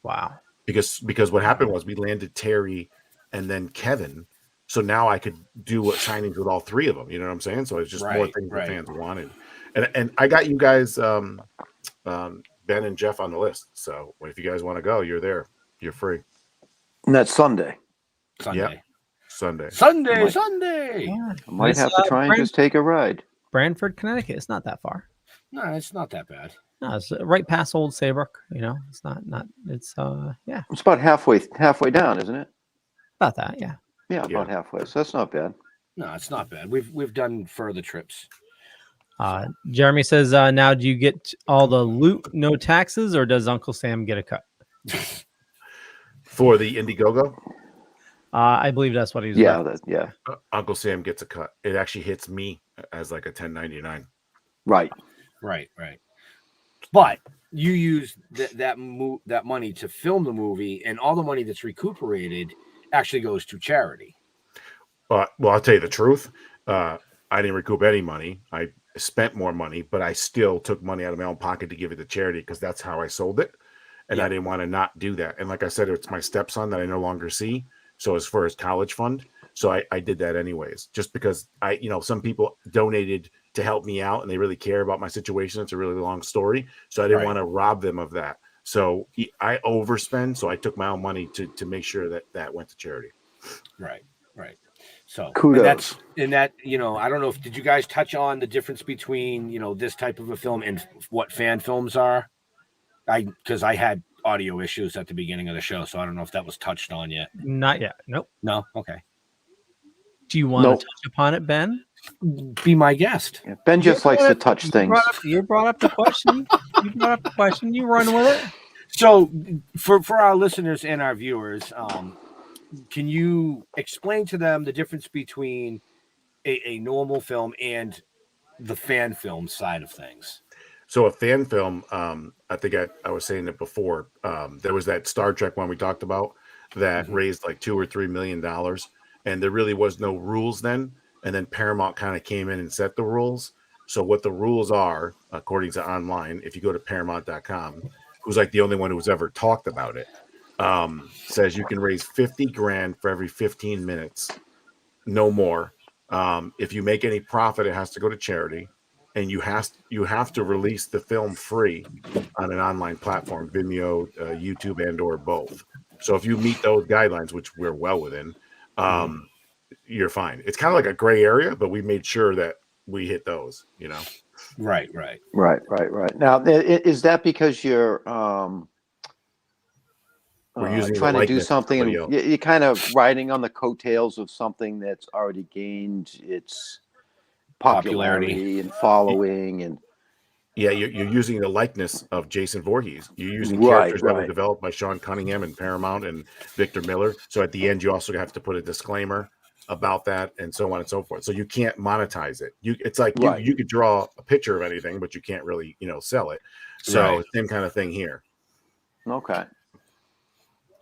Speaker 4: Wow!
Speaker 7: Because what happened was we landed Terry and then Kevin. So now I could do signings with all three of them. You know what I'm saying? So it's just more things the fans wanted. And I got you guys, Ben and Jeff on the list. So if you guys want to go, you're there. You're free.
Speaker 5: And that's Sunday.
Speaker 7: Yep. Sunday.
Speaker 6: Yeah.
Speaker 5: I might have to try and just take a ride.
Speaker 4: Brantford, Connecticut. It's not that far.
Speaker 6: No, it's not that bad.
Speaker 4: No, it's right past Old Saybrook. It's not. It's yeah.
Speaker 5: It's about halfway down, isn't it?
Speaker 4: About that, yeah.
Speaker 5: Yeah, about halfway. So that's not bad.
Speaker 6: No, it's not bad. We've done further trips.
Speaker 4: Jeremy says, now do you get all the loot, no taxes, or does Uncle Sam get a cut?
Speaker 7: For the Indiegogo,
Speaker 4: I believe that's what he's.
Speaker 5: Yeah,
Speaker 4: referencing.
Speaker 7: Uncle Sam gets a cut. It actually hits me as like a 1099.
Speaker 5: Right.
Speaker 6: But you use that money to film the movie, and all the money that's recuperated actually goes to charity.
Speaker 7: Well, I'll tell you the truth. I didn't recoup any money. I spent more money, but I still took money out of my own pocket to give it to charity because that's how I sold it. And I didn't want to not do that. And like I said, it's my stepson that I no longer see. So as for his college fund. So I did that anyways, just because some people donated to help me out and they really care about my situation. It's a really long story. So I didn't want to rob them of that. So I overspend. So I took my own money to make sure that went to charity.
Speaker 6: Right. So
Speaker 5: kudos.
Speaker 6: And that, I don't know did you guys touch on the difference between, this type of a film and what fan films are? Because I had audio issues at the beginning of the show, so I don't know if that was touched on yet.
Speaker 4: Not yet. Nope.
Speaker 6: No. Okay.
Speaker 4: Do you want to touch upon it, Ben?
Speaker 6: Be my guest.
Speaker 5: Yeah, Ben just likes to touch things.
Speaker 4: You brought up the question. You run with it.
Speaker 6: So for our listeners and our viewers, can you explain to them the difference between a normal film and the fan film side of things?
Speaker 7: So a fan film, I think I was saying it before. There was that Star Trek one we talked about that raised like $2 or $3 million, and there really was no rules then. And then Paramount kind of came in and set the rules. So what the rules are, according to online, if you go to Paramount.com, who's like the only one who's ever talked about it, says you can raise $50,000 for every 15 minutes, no more. If you make any profit, it has to go to charity. And you have to release the film free on an online platform, Vimeo, YouTube, and or both. So if you meet those guidelines, which we're well within, you're fine. It's kind of like a gray area, but we made sure that we hit those.
Speaker 6: Right.
Speaker 5: Now, is that because you're
Speaker 7: we're using
Speaker 5: trying to do something, and you're kind of riding on the coattails of something that's already gained its popularity and following, and
Speaker 7: you're using the likeness of Jason Voorhees. You're using characters that were developed by Sean Cunningham and Paramount and Victor Miller. So at the end, you also have to put a disclaimer about that and so on and so forth. So you can't monetize it. It's like you could draw a picture of anything, but you can't really sell it. So same kind of thing here.
Speaker 5: Okay,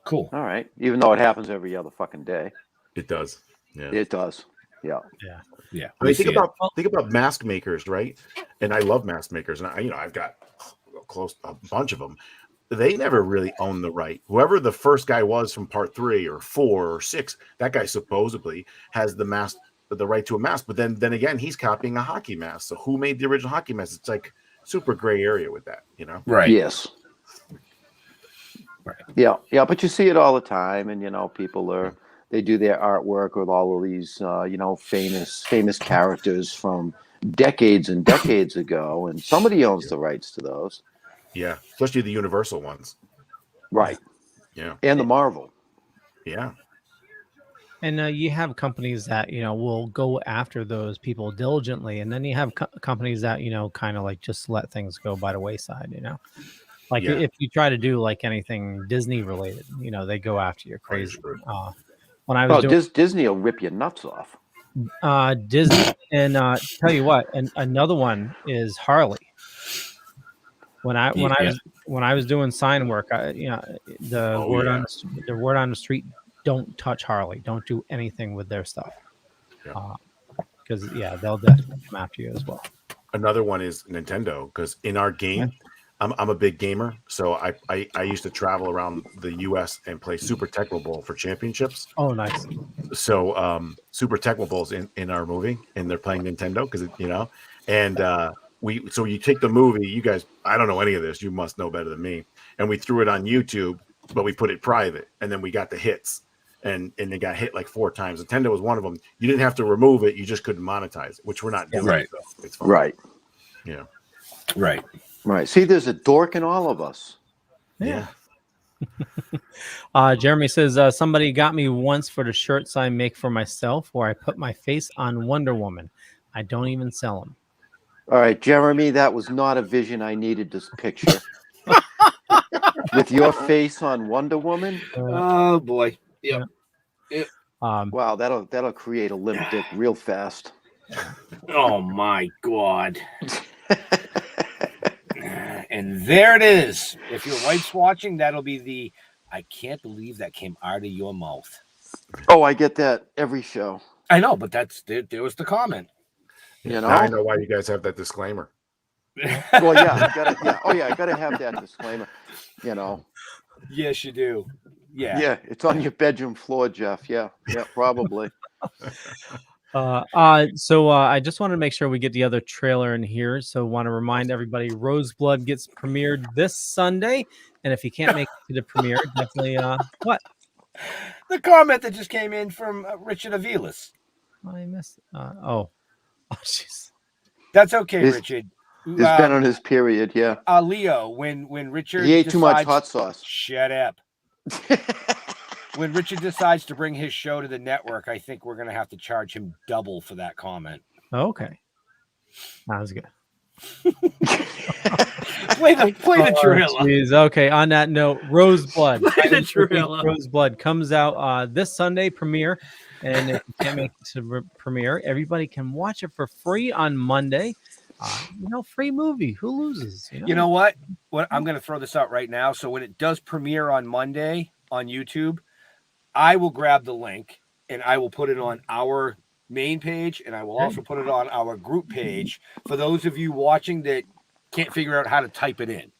Speaker 6: cool.
Speaker 5: All right. Even though it happens every other fucking day,
Speaker 7: it does. Yeah,
Speaker 5: it does. Yeah.
Speaker 7: I mean, think about mask makers, right? And I love mask makers, and I've got a bunch of them. They never really own the right. Whoever the first guy was from part 3 or 4 or 6, that guy supposedly has the right to a mask. But then again, he's copying a hockey mask. So who made the original hockey mask? It's like super gray area with that,
Speaker 6: Right.
Speaker 5: Yes. Right. Yeah. But you see it all the time, and people they do their artwork with all of these, famous characters from decades and decades ago, and somebody owns the rights to those.
Speaker 7: Yeah, especially the Universal ones.
Speaker 5: Right.
Speaker 7: Yeah.
Speaker 5: And the Marvel.
Speaker 7: Yeah.
Speaker 4: And you have companies that, will go after those people diligently. And then you have companies that, kind of like just let things go by the wayside, Like if you try to do like anything Disney related, they go after you crazy. When I was
Speaker 5: Disney will rip your nuts off.
Speaker 4: Disney, and tell you what, and another one is Harley. When I was doing sign work, the word on the street, don't touch Harley. Don't do anything with their stuff. Because they'll definitely come after you as well.
Speaker 7: Another one is Nintendo, because in our game, I'm a big gamer, so I used to travel around the U.S. and play Super Tecmo Bowl for championships.
Speaker 4: Oh, nice.
Speaker 7: So Super Tecmo Bowl's in our movie, and they're playing Nintendo because so you take the movie. You guys, I don't know any of this. You must know better than me. And we threw it on YouTube, but we put it private, and then we got the hits, and they got hit like 4 times. Nintendo was one of them. You didn't have to remove it; you just couldn't monetize it, which we're not doing.
Speaker 6: Right.
Speaker 7: So it's fine.
Speaker 5: Right.
Speaker 7: Yeah.
Speaker 6: Right.
Speaker 5: Right. See, there's a dork in all of us.
Speaker 7: Yeah.
Speaker 4: Jeremy says, somebody got me once for the shirts I make for myself where I put my face on Wonder Woman. I don't even sell them.
Speaker 5: All right, Jeremy, that was not a vision I needed this picture. With your face on Wonder Woman?
Speaker 6: Oh, boy. Yep.
Speaker 5: Wow, that'll create a limp dick real fast.
Speaker 6: Oh, my God. And there it is. If your wife's watching, that'll be the I can't believe that came out of your mouth.
Speaker 5: Oh, I get that every show.
Speaker 6: I know, but there was the comment.
Speaker 5: You know?
Speaker 7: Now I know why you guys have that disclaimer.
Speaker 5: Well, yeah, I gotta have that disclaimer. You know.
Speaker 6: Yes, you do. Yeah.
Speaker 5: Yeah, it's on your bedroom floor, Jeff. Yeah, probably.
Speaker 4: So I just want to make sure we get the other trailer in here. So want to remind everybody, Roseblood gets premiered this Sunday, and if you can't make it to the premiere, definitely what?
Speaker 6: The comment that just came in from Richard Avilas.
Speaker 4: I missed. Oh, jeez.
Speaker 6: That's okay, Richard.
Speaker 5: He's been on his period, yeah.
Speaker 6: Leo, when Richard
Speaker 5: he ate too much hot sauce.
Speaker 6: Shut up. When Richard decides to bring his show to the network, I think we're going to have to charge him double for that comment.
Speaker 4: Okay. That was good.
Speaker 6: play the trailer.
Speaker 4: Geez. Okay, on that note, Roseblood.
Speaker 6: Play the trailer.
Speaker 4: Roseblood comes out this Sunday premiere. And if you can't make it to premiere, everybody can watch it for free on Monday. Free movie. Who loses?
Speaker 6: You know what? I'm going to throw this out right now. So when it does premiere on Monday on YouTube, I will grab the link and I will put it on our main page, and I will also put it on our group page for those of you watching that can't figure out how to type it in.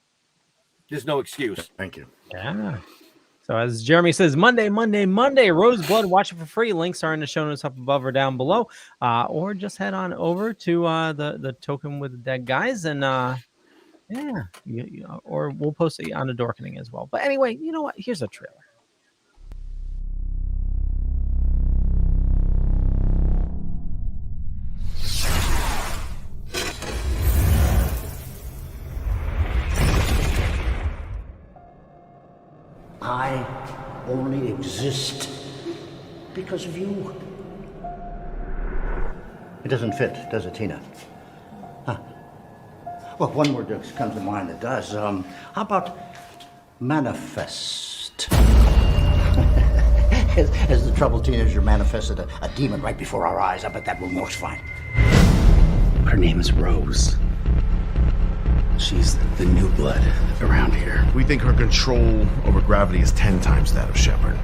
Speaker 6: There's no excuse.
Speaker 7: Thank you.
Speaker 4: Yeah. So as Jeremy says, Monday, Roseblood, watch it for free. Links are in the show notes up above or down below, or just head on over to the Token with the Dead Guys, and or we'll post it on the Dorkening as well. But anyway, you know what? Here's a trailer.
Speaker 9: I only exist because of you. It doesn't fit, does it, Tina? Huh. Well, one word that comes to mind that does. How about manifest? As the troubled teenager manifested a demon right before our eyes. I bet that room works fine.
Speaker 10: Her name is Rose. She's the new blood around here.
Speaker 3: We think her control over gravity is 10 times that of Shepard.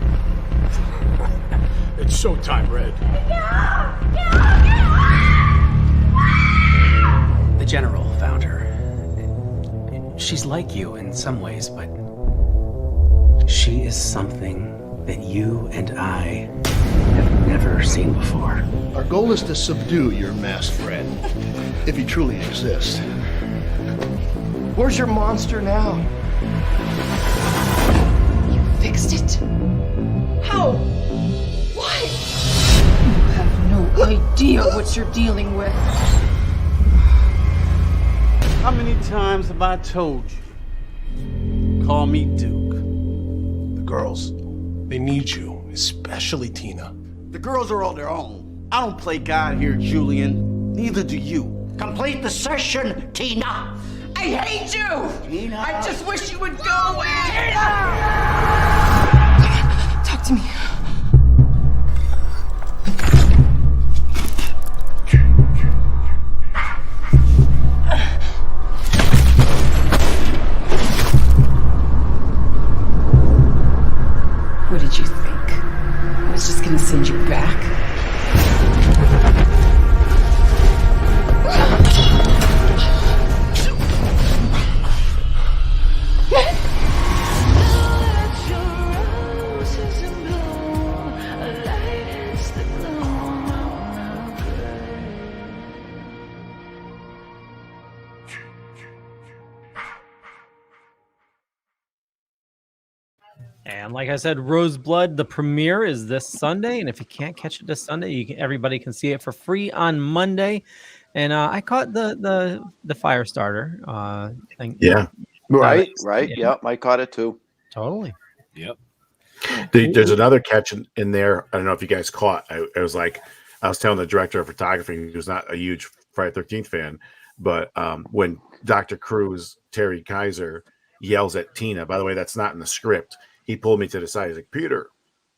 Speaker 2: It's showtime, Red.
Speaker 10: The General found her. She's like you in some ways, but she is something that you and I have never seen before.
Speaker 11: Our goal is to subdue your masked friend, if he truly exists. Where's your monster now?
Speaker 12: You fixed it? How? Why? You have no idea what you're dealing with.
Speaker 13: How many times have I told you? Call me Duke.
Speaker 11: The girls, they need you, especially Tina.
Speaker 13: The girls are on their own. I don't play God here, Julian. Neither do you.
Speaker 9: Complete the session, Tina!
Speaker 12: I hate you!
Speaker 9: Tina!
Speaker 12: I just wish you would go away! Tina! Talk to me. What did you think? I was just gonna send you back?
Speaker 4: And like I said, Roseblood, the premiere is this Sunday, and if you can't catch it this Sunday, everybody can see it for free on Monday. And I caught the fire starter thing.
Speaker 7: Yeah.
Speaker 5: Right. Yeah, I caught it too.
Speaker 4: Totally.
Speaker 6: Yep.
Speaker 7: There's another catch in there. I don't know if you guys caught. I was telling the director of photography, who's not a huge Friday 13th fan, but when Dr. Cruz, Terry Kaiser, yells at Tina, by the way, that's not in the script. He pulled me to the side. He's like, Peter,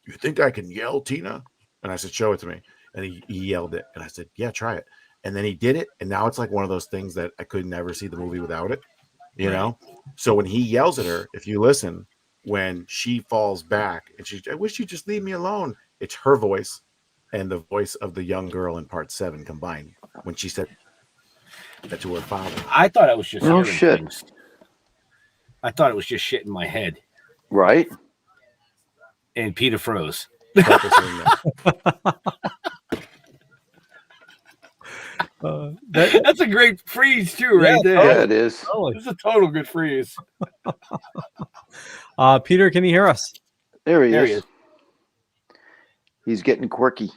Speaker 7: you think I can yell Tina? And I said, show it to me. And he yelled it. And I said, yeah, try it. And then he did it. And now it's like one of those things that I could never see the movie without it, you know? So when he yells at her, if you listen, when she falls back and I wish you'd just leave me alone. It's her voice and the voice of the young girl in part 7 combined when she said that to her father.
Speaker 6: I thought I was just
Speaker 5: Oh, shit.
Speaker 6: Things. I thought it was just shit in my head.
Speaker 5: Right.
Speaker 6: And Peter froze. That's a great freeze too, right there.
Speaker 5: Yeah, it is.
Speaker 6: It's a total good freeze.
Speaker 4: Peter, can you hear us?
Speaker 5: There he is. He's getting quirky.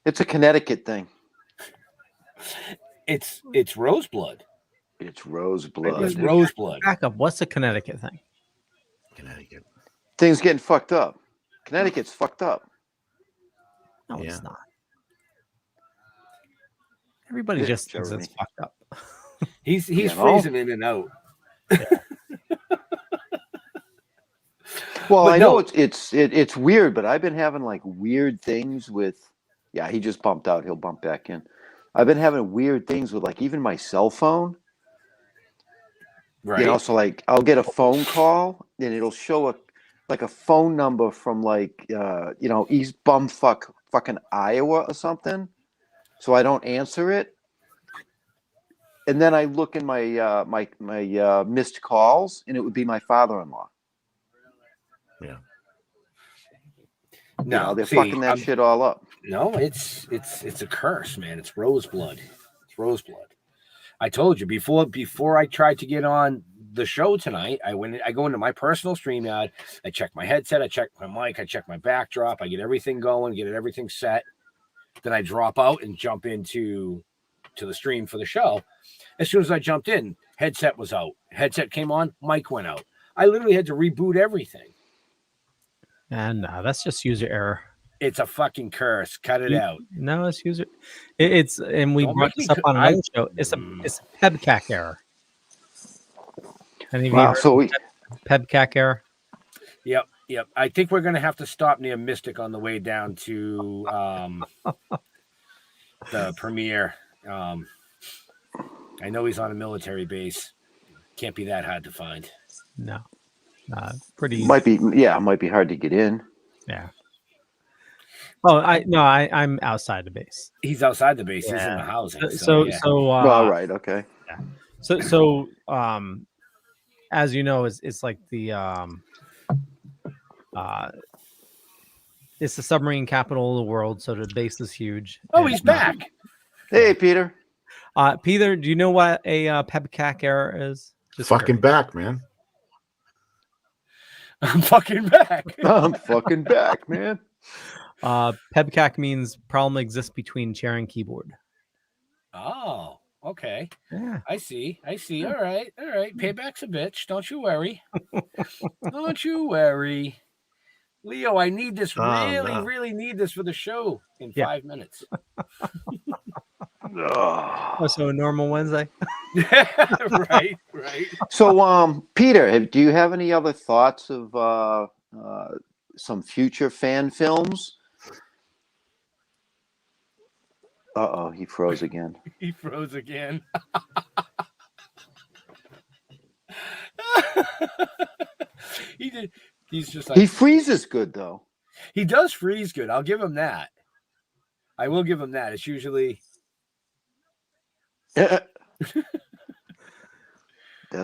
Speaker 5: It's a Connecticut thing.
Speaker 6: It's Roseblood.
Speaker 5: It's Roseblood.
Speaker 6: It's Roseblood.
Speaker 4: Back up. What's the Connecticut thing?
Speaker 7: Connecticut.
Speaker 5: Things getting fucked up. Connecticut's fucked up.
Speaker 4: No, it's not. Everybody just thinks it's fucked up.
Speaker 6: He's freezing in and out.
Speaker 5: Well, I know it's weird, but I've been having like weird things with. Yeah, he just bumped out. He'll bump back in. I've been having weird things with like even my cell phone.
Speaker 6: Right.
Speaker 5: You know, so like I'll get a phone call and it'll show a phone number from like East Bumfuck fucking Iowa or something. So I don't answer it. And then I look in my my missed calls and it would be my father-in-law.
Speaker 7: Yeah.
Speaker 6: No,
Speaker 5: they're fucking that shit all up.
Speaker 6: No, it's a curse, man. It's Roseblood. It's Roseblood. I told you before I tried to get on the show tonight, I go into my personal StreamYard, I check my headset, I check my mic, I check my backdrop, I get everything going, get everything set. Then I drop out and jump into the stream for the show. As soon as I jumped in, headset was out. Headset came on, mic went out. I literally had to reboot everything.
Speaker 4: And that's just user error.
Speaker 6: It's a fucking curse. Cut it out.
Speaker 4: No, it's user. It's and we brought this up on another show. It's a PEBCAC error. PEBCAC error.
Speaker 6: Yep. I think we're gonna have to stop near Mystic on the way down to the premiere. I know he's on a military base. Can't be that hard to find.
Speaker 4: No. Pretty
Speaker 5: might be hard to get in.
Speaker 4: Yeah. Oh, I'm outside the base.
Speaker 6: He's outside the base. Yeah. He's in the housing.
Speaker 5: All right, okay.
Speaker 4: Yeah. So as you know, it's like the it's the submarine capital of the world, so the base is huge.
Speaker 6: Oh, he's back.
Speaker 5: Hey, Peter.
Speaker 4: Peter, do you know what a PEBCAC error is?
Speaker 7: Just fucking back, man.
Speaker 6: I'm fucking back.
Speaker 5: I'm fucking back, man.
Speaker 6: PEBCAC means problem exists between chair and keyboard. Oh, okay.
Speaker 4: Yeah.
Speaker 6: I see. All right. Payback's a bitch. Don't you worry. Don't you worry. Leo, I need this. Really need this for the show in 5 minutes.
Speaker 4: So a normal Wednesday.
Speaker 6: right.
Speaker 5: So, Peter, do you have any other thoughts of some future fan films? Uh-oh, he froze again.
Speaker 6: He froze again. He did. He's just like,
Speaker 5: he freezes good though.
Speaker 6: He does freeze good. I'll give him that. I will give him that. It's usually.
Speaker 5: That's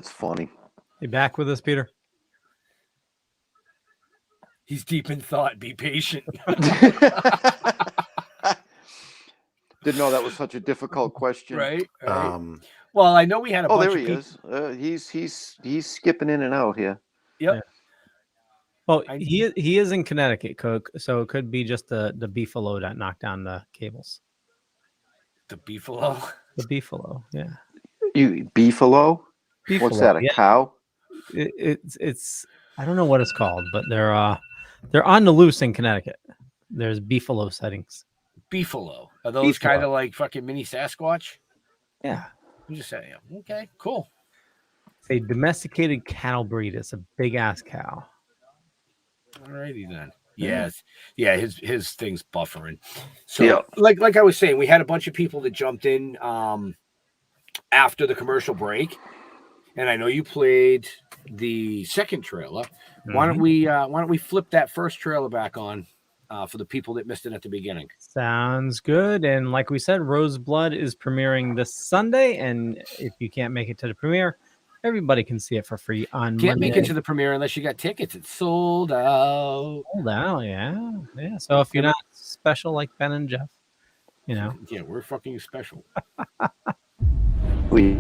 Speaker 5: funny.
Speaker 4: You back with us, Peter?
Speaker 6: He's deep in thought. Be patient.
Speaker 5: Didn't know that was such a difficult question.
Speaker 6: Right. Well, I know we had a bunch
Speaker 5: there
Speaker 6: of
Speaker 5: he is. He's skipping in and out here.
Speaker 6: Yep.
Speaker 4: Yeah. Well, he is in Connecticut, so it could be just the beefalo that knocked down the cables.
Speaker 6: The beefalo?
Speaker 4: The beefalo, yeah.
Speaker 5: You beefalo? What's that? A cow?
Speaker 4: It's I don't know what it's called, but they're on the loose in Connecticut. There's beefalo sightings.
Speaker 6: Beefalo. Are those kind of like fucking mini Sasquatch?
Speaker 4: Yeah.
Speaker 6: I'm just saying. Okay, cool.
Speaker 4: It's a domesticated cattle breed. It's a big ass cow.
Speaker 6: Alrighty then. Yes. Yeah, his thing's buffering. So
Speaker 5: Yeah.
Speaker 6: like I was saying, we had a bunch of people that jumped in after the commercial break. And I know you played the second trailer. Why don't we flip that first trailer back on for the people that missed it at the beginning?
Speaker 4: Sounds good. And like we said, Roseblood is premiering this Sunday. And if you can't make it to the premiere, everybody can see it for free on
Speaker 6: Can't
Speaker 4: Monday.
Speaker 6: make it to the premiere unless you got tickets. It's sold out.
Speaker 4: Sold out, yeah. So if you're not special like Ben and Jeff,
Speaker 6: Yeah, we're fucking special.
Speaker 5: We.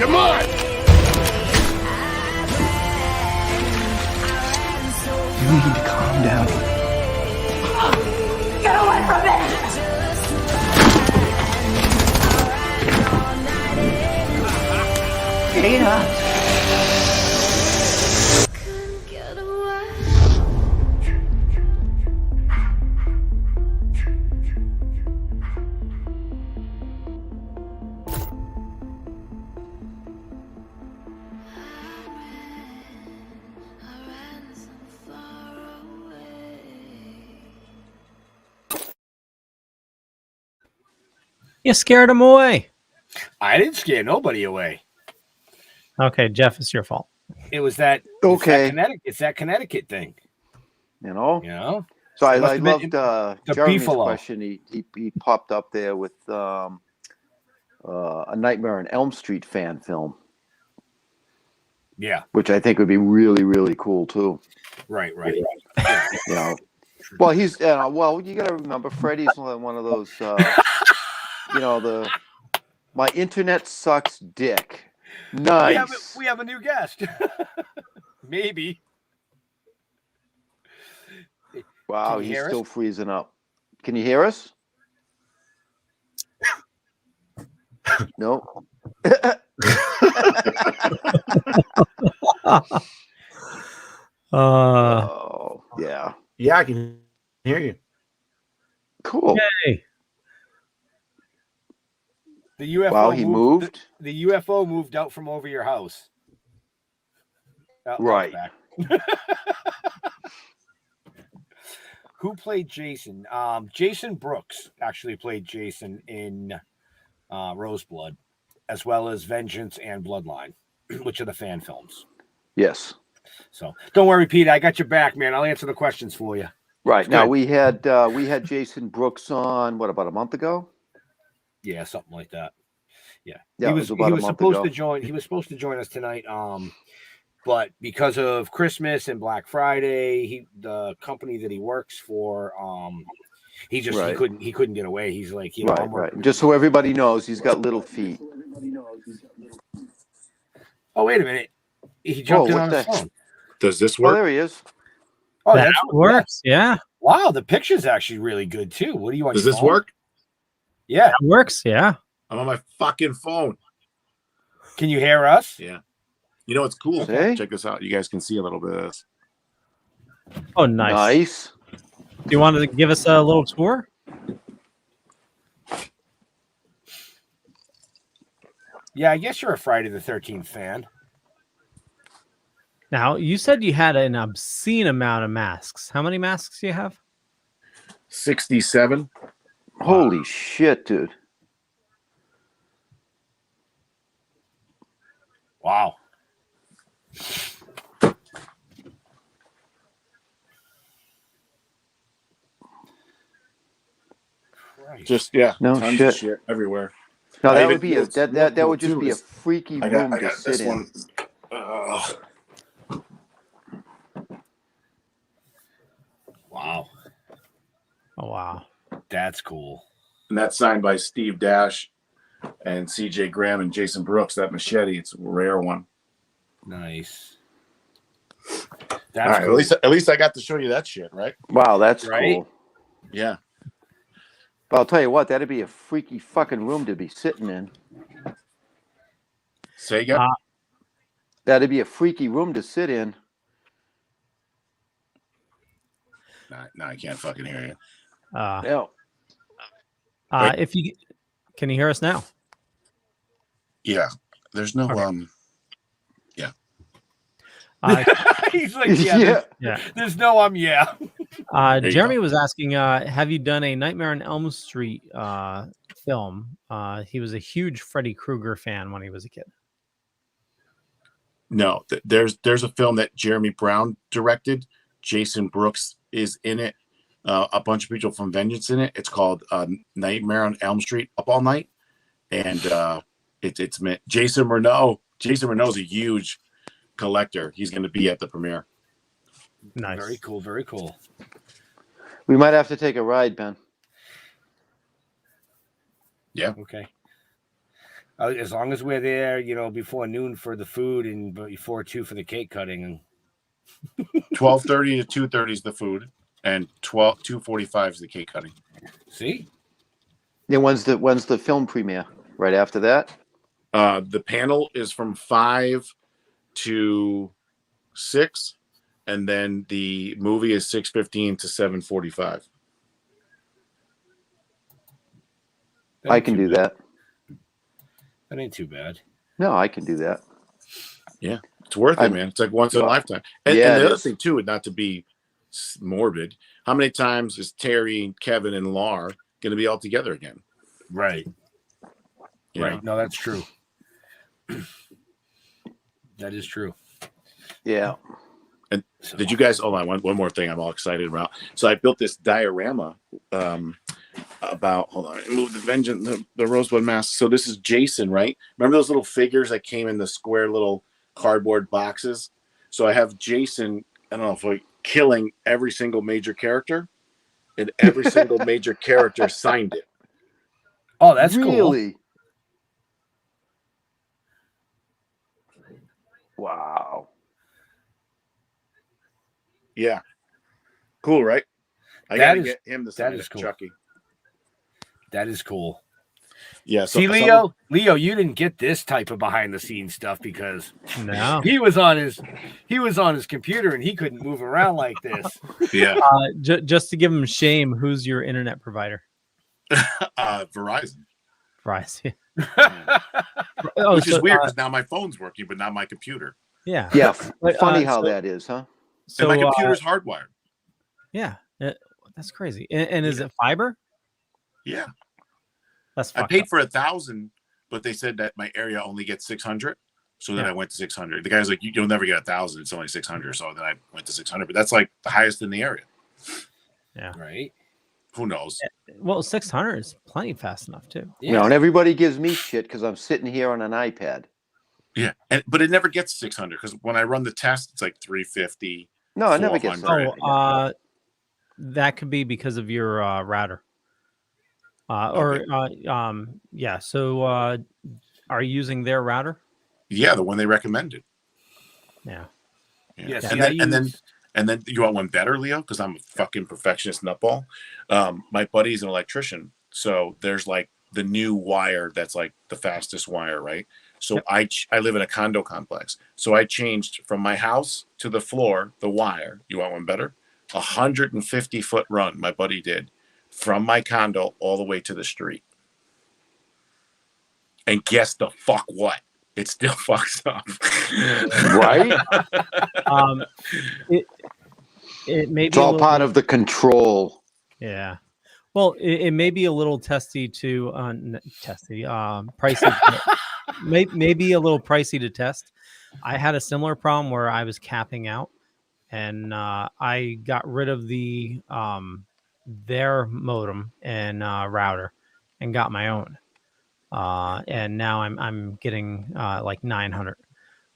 Speaker 2: Come on!
Speaker 10: You need to calm down.
Speaker 12: Get away from me!
Speaker 10: Ada!
Speaker 4: You scared him away.
Speaker 6: I didn't scare nobody away.
Speaker 4: Okay, Jeff, it's your fault.
Speaker 6: It was that.
Speaker 5: Okay.
Speaker 6: It's that Connecticut thing.
Speaker 5: You know. So
Speaker 6: It
Speaker 5: I
Speaker 6: must have been
Speaker 5: loved
Speaker 6: the
Speaker 5: Jeremy's
Speaker 6: beefalo.
Speaker 5: question. He popped up there with a Nightmare on Elm Street fan film.
Speaker 6: Yeah.
Speaker 5: Which I think would be really, really cool too.
Speaker 6: Right.
Speaker 5: You know. Well, he's well. You got to remember, Freddie's one of those. My internet sucks dick. Nice.
Speaker 6: We have a new guest. Maybe.
Speaker 5: Wow,
Speaker 6: Can you
Speaker 5: he's
Speaker 6: hear
Speaker 5: still
Speaker 6: us?
Speaker 5: freezing up. Can you hear us? No. Oh, yeah.
Speaker 7: Yeah, I can hear you.
Speaker 5: Cool.
Speaker 4: Yay.
Speaker 6: The UFO
Speaker 5: Wow, he moved.
Speaker 6: The UFO moved out from over your house. Oh,
Speaker 5: Right.
Speaker 6: back. Who played Jason? Jason Brooks actually played Jason in Roseblood, as well as Vengeance and Bloodline, which are the fan films.
Speaker 5: Yes.
Speaker 6: So don't worry, Pete. I got your back, man. I'll answer the questions for you.
Speaker 5: Right. Now
Speaker 6: good.
Speaker 5: we had Jason Brooks on about a month ago?
Speaker 6: Yeah, something like that. Yeah,
Speaker 5: Yeah,
Speaker 6: he
Speaker 5: it
Speaker 6: was
Speaker 5: was about a month
Speaker 6: supposed
Speaker 5: ago.
Speaker 6: to join. He was supposed to join us tonight. But because of Christmas and Black Friday, the company that he works for, he
Speaker 5: Right.
Speaker 6: he couldn't get away. He's like, I'm
Speaker 5: Right.
Speaker 6: working.
Speaker 5: Just so everybody knows, he's got little feet.
Speaker 6: Oh, wait a minute. He jumped in
Speaker 5: what
Speaker 6: on his
Speaker 5: the-
Speaker 6: phone.
Speaker 7: Does this
Speaker 5: Oh,
Speaker 7: work?
Speaker 5: there he is.
Speaker 6: Oh,
Speaker 4: That
Speaker 6: that's
Speaker 4: works. Yeah.
Speaker 6: Wow, the picture's actually really good too. What do you want?
Speaker 7: Does this work?
Speaker 6: Yeah.
Speaker 4: That works. Yeah.
Speaker 7: I'm on my fucking phone.
Speaker 6: Can you hear us?
Speaker 7: Yeah. You know what's cool?
Speaker 5: See?
Speaker 7: Check this out. You guys can see a little bit of this.
Speaker 4: Oh, nice.
Speaker 5: Nice.
Speaker 4: Do you want to give us a little tour?
Speaker 6: Yeah, I guess you're a Friday the 13th fan.
Speaker 4: Now, you said you had an obscene amount of masks. How many masks do you have?
Speaker 7: 67.
Speaker 5: Holy shit, dude.
Speaker 6: Wow.
Speaker 7: Just
Speaker 5: No
Speaker 7: tons
Speaker 5: shit.
Speaker 7: of shit everywhere.
Speaker 5: No,
Speaker 7: I
Speaker 5: that
Speaker 7: even-
Speaker 5: would be that would just be a freaky
Speaker 7: I
Speaker 5: room
Speaker 7: got
Speaker 5: to
Speaker 7: this
Speaker 5: sit in.
Speaker 7: one.
Speaker 6: Wow.
Speaker 4: Oh wow.
Speaker 6: That's cool.
Speaker 7: And that's signed by Steve Dash and CJ Graham and Jason Brooks. That machete, it's a rare one.
Speaker 6: Nice.
Speaker 7: All
Speaker 6: That's
Speaker 7: right,
Speaker 6: cool.
Speaker 7: at least I got to show you that shit, right?
Speaker 5: Wow, that's
Speaker 6: Right?
Speaker 5: cool.
Speaker 7: Yeah.
Speaker 5: But I'll tell you what, that'd be a freaky fucking room to be sitting in.
Speaker 7: Say again.
Speaker 5: That'd be a freaky room to sit in.
Speaker 7: No, I can't fucking hear you.
Speaker 5: Yeah.
Speaker 4: If you can you hear us now?
Speaker 7: Yeah. There's no
Speaker 4: yeah.
Speaker 6: He's like, yeah. There's no
Speaker 4: Jeremy was asking, have you done a Nightmare on Elm Street film? He was a huge Freddy Krueger fan when he was a kid.
Speaker 7: No, there's a film that Jeremy Brown directed. Jason Brooks is in it. A bunch of people from Vengeance in it. It's called Nightmare on Elm Street Up All Night. And it's meant Jason Renault. Jason Renault's a huge collector. He's going to be at the premiere.
Speaker 4: Nice.
Speaker 6: Very cool. Very cool.
Speaker 5: We might have to take a ride, Ben.
Speaker 7: Yeah.
Speaker 6: Okay. As long as we're there, before noon for the food and before 2 for the cake cutting.
Speaker 7: 12:30 to 2:30 is the food, and 2:45 is the cake cutting.
Speaker 6: See?
Speaker 5: Yeah, when's the film premiere? Right after that?
Speaker 7: The panel is from 5 to 6, and then the movie is 6:15 to 7:45.
Speaker 5: I can do that.
Speaker 6: That ain't too bad.
Speaker 5: No, I can do that.
Speaker 7: Yeah, it's worth it, man. It's like once in a lifetime. And,
Speaker 5: Yeah,
Speaker 7: and
Speaker 5: it
Speaker 7: the other
Speaker 5: is.
Speaker 7: thing too, not to be morbid, how many times is Terry, Kevin, and Lar going to be all together again?
Speaker 6: Right.
Speaker 7: You
Speaker 6: Right.
Speaker 7: know?
Speaker 6: No, that's true. That is true.
Speaker 5: Yeah.
Speaker 7: And did you guys? Hold on, one more thing. I'm all excited about. So I built this diorama about. Hold on, move the Vengeance, the Roseblood mask. So this is Jason, right? Remember those little figures that came in the square little cardboard boxes? So I have Jason. I don't know if like killing every single major character, and every single major character signed it.
Speaker 6: Oh, that's cool.
Speaker 5: Really? Wow.
Speaker 7: Yeah, cool, right? I
Speaker 6: That
Speaker 7: gotta
Speaker 6: is-
Speaker 7: get him to
Speaker 6: that
Speaker 7: sign
Speaker 6: is
Speaker 7: it,
Speaker 6: cool.
Speaker 7: Chucky.
Speaker 6: That is cool.
Speaker 7: Yeah. So
Speaker 6: See, Leo, you didn't get this type of behind the scenes stuff because
Speaker 4: No.
Speaker 6: he was on his computer and he couldn't move around like this.
Speaker 7: Yeah.
Speaker 4: Just to give him shame, who's your internet provider?
Speaker 7: Verizon.
Speaker 4: Verizon.
Speaker 7: Which is weird because now my phone's working, but not my computer.
Speaker 4: Yeah.
Speaker 5: Yeah.
Speaker 4: But,
Speaker 5: Funny how
Speaker 4: so-
Speaker 5: that is, huh?
Speaker 4: So
Speaker 7: and my computer's hardwired.
Speaker 4: yeah, that's crazy. And is it fiber?
Speaker 7: Yeah.
Speaker 4: That's
Speaker 7: I
Speaker 4: fucked
Speaker 7: paid
Speaker 4: up.
Speaker 7: for 1,000, but they said that my area only gets 600. So then
Speaker 4: Yeah.
Speaker 7: I went to 600. The guy's like, you'll never get 1,000. It's only 600. So then I went to 600, but that's like the highest in the area.
Speaker 4: Yeah.
Speaker 6: Right.
Speaker 7: Who knows?
Speaker 4: Well, 600 is plenty fast enough too.
Speaker 5: You know, and everybody gives me shit because I'm sitting here on an iPad.
Speaker 7: Yeah. But it never gets 600 because when I run the test, it's like 350.
Speaker 5: No, it never gets
Speaker 7: 400.
Speaker 4: That could be because of your router. Yeah. So, are you using their router?
Speaker 7: Yeah, the one they recommended.
Speaker 4: Yeah.
Speaker 6: Yeah,
Speaker 7: And then you want one better, Leo? Because I'm a fucking perfectionist nutball. My buddy's an electrician, so there's like the new wire that's like the fastest wire, right? So I live in a condo complex, so I changed from my house to the floor the wire. You want one better? 150-foot run. My buddy did from my condo all the way to the street. And guess the fuck what? It still fucks up.
Speaker 5: Right?
Speaker 4: It may
Speaker 5: It's
Speaker 4: be
Speaker 5: all part of the control.
Speaker 4: Yeah. Well, it may be a little pricey. Maybe a little pricey to test. I had a similar problem where I was capping out, and I got rid of the their modem and router, and got my own. And now I'm getting like 900.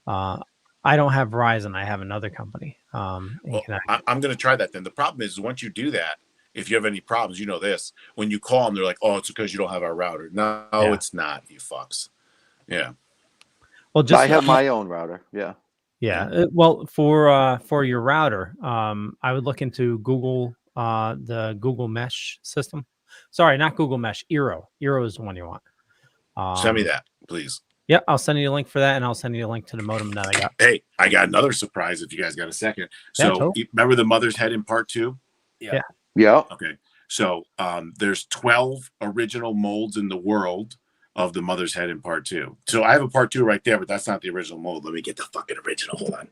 Speaker 4: I don't have Verizon. I have another company.
Speaker 7: I'm going to try that then. The problem is once you do that, if you have any problems, you know this. When you call them, they're like, "Oh, it's because you don't have our router." No, it's not. You fucks. Yeah.
Speaker 4: Well,
Speaker 5: I have my own router. Yeah.
Speaker 4: Yeah. Well, for your router, I would look into Google, the Google Mesh system. Sorry, not Google Mesh. Eero. Eero is the one you want.
Speaker 7: Send me that, please.
Speaker 4: Yeah, I'll send you a link for that, and I'll send you a link to the modem that I got.
Speaker 7: Hey, I got another surprise if you guys got a second. So remember the Mother's Head in part 2?
Speaker 4: Yeah.
Speaker 5: Yeah.
Speaker 7: Okay. So there's 12 original molds in the world of the Mother's Head in part 2. So I have a part 2 right there, but that's not the original mold. Let me get the fucking original. Hold on.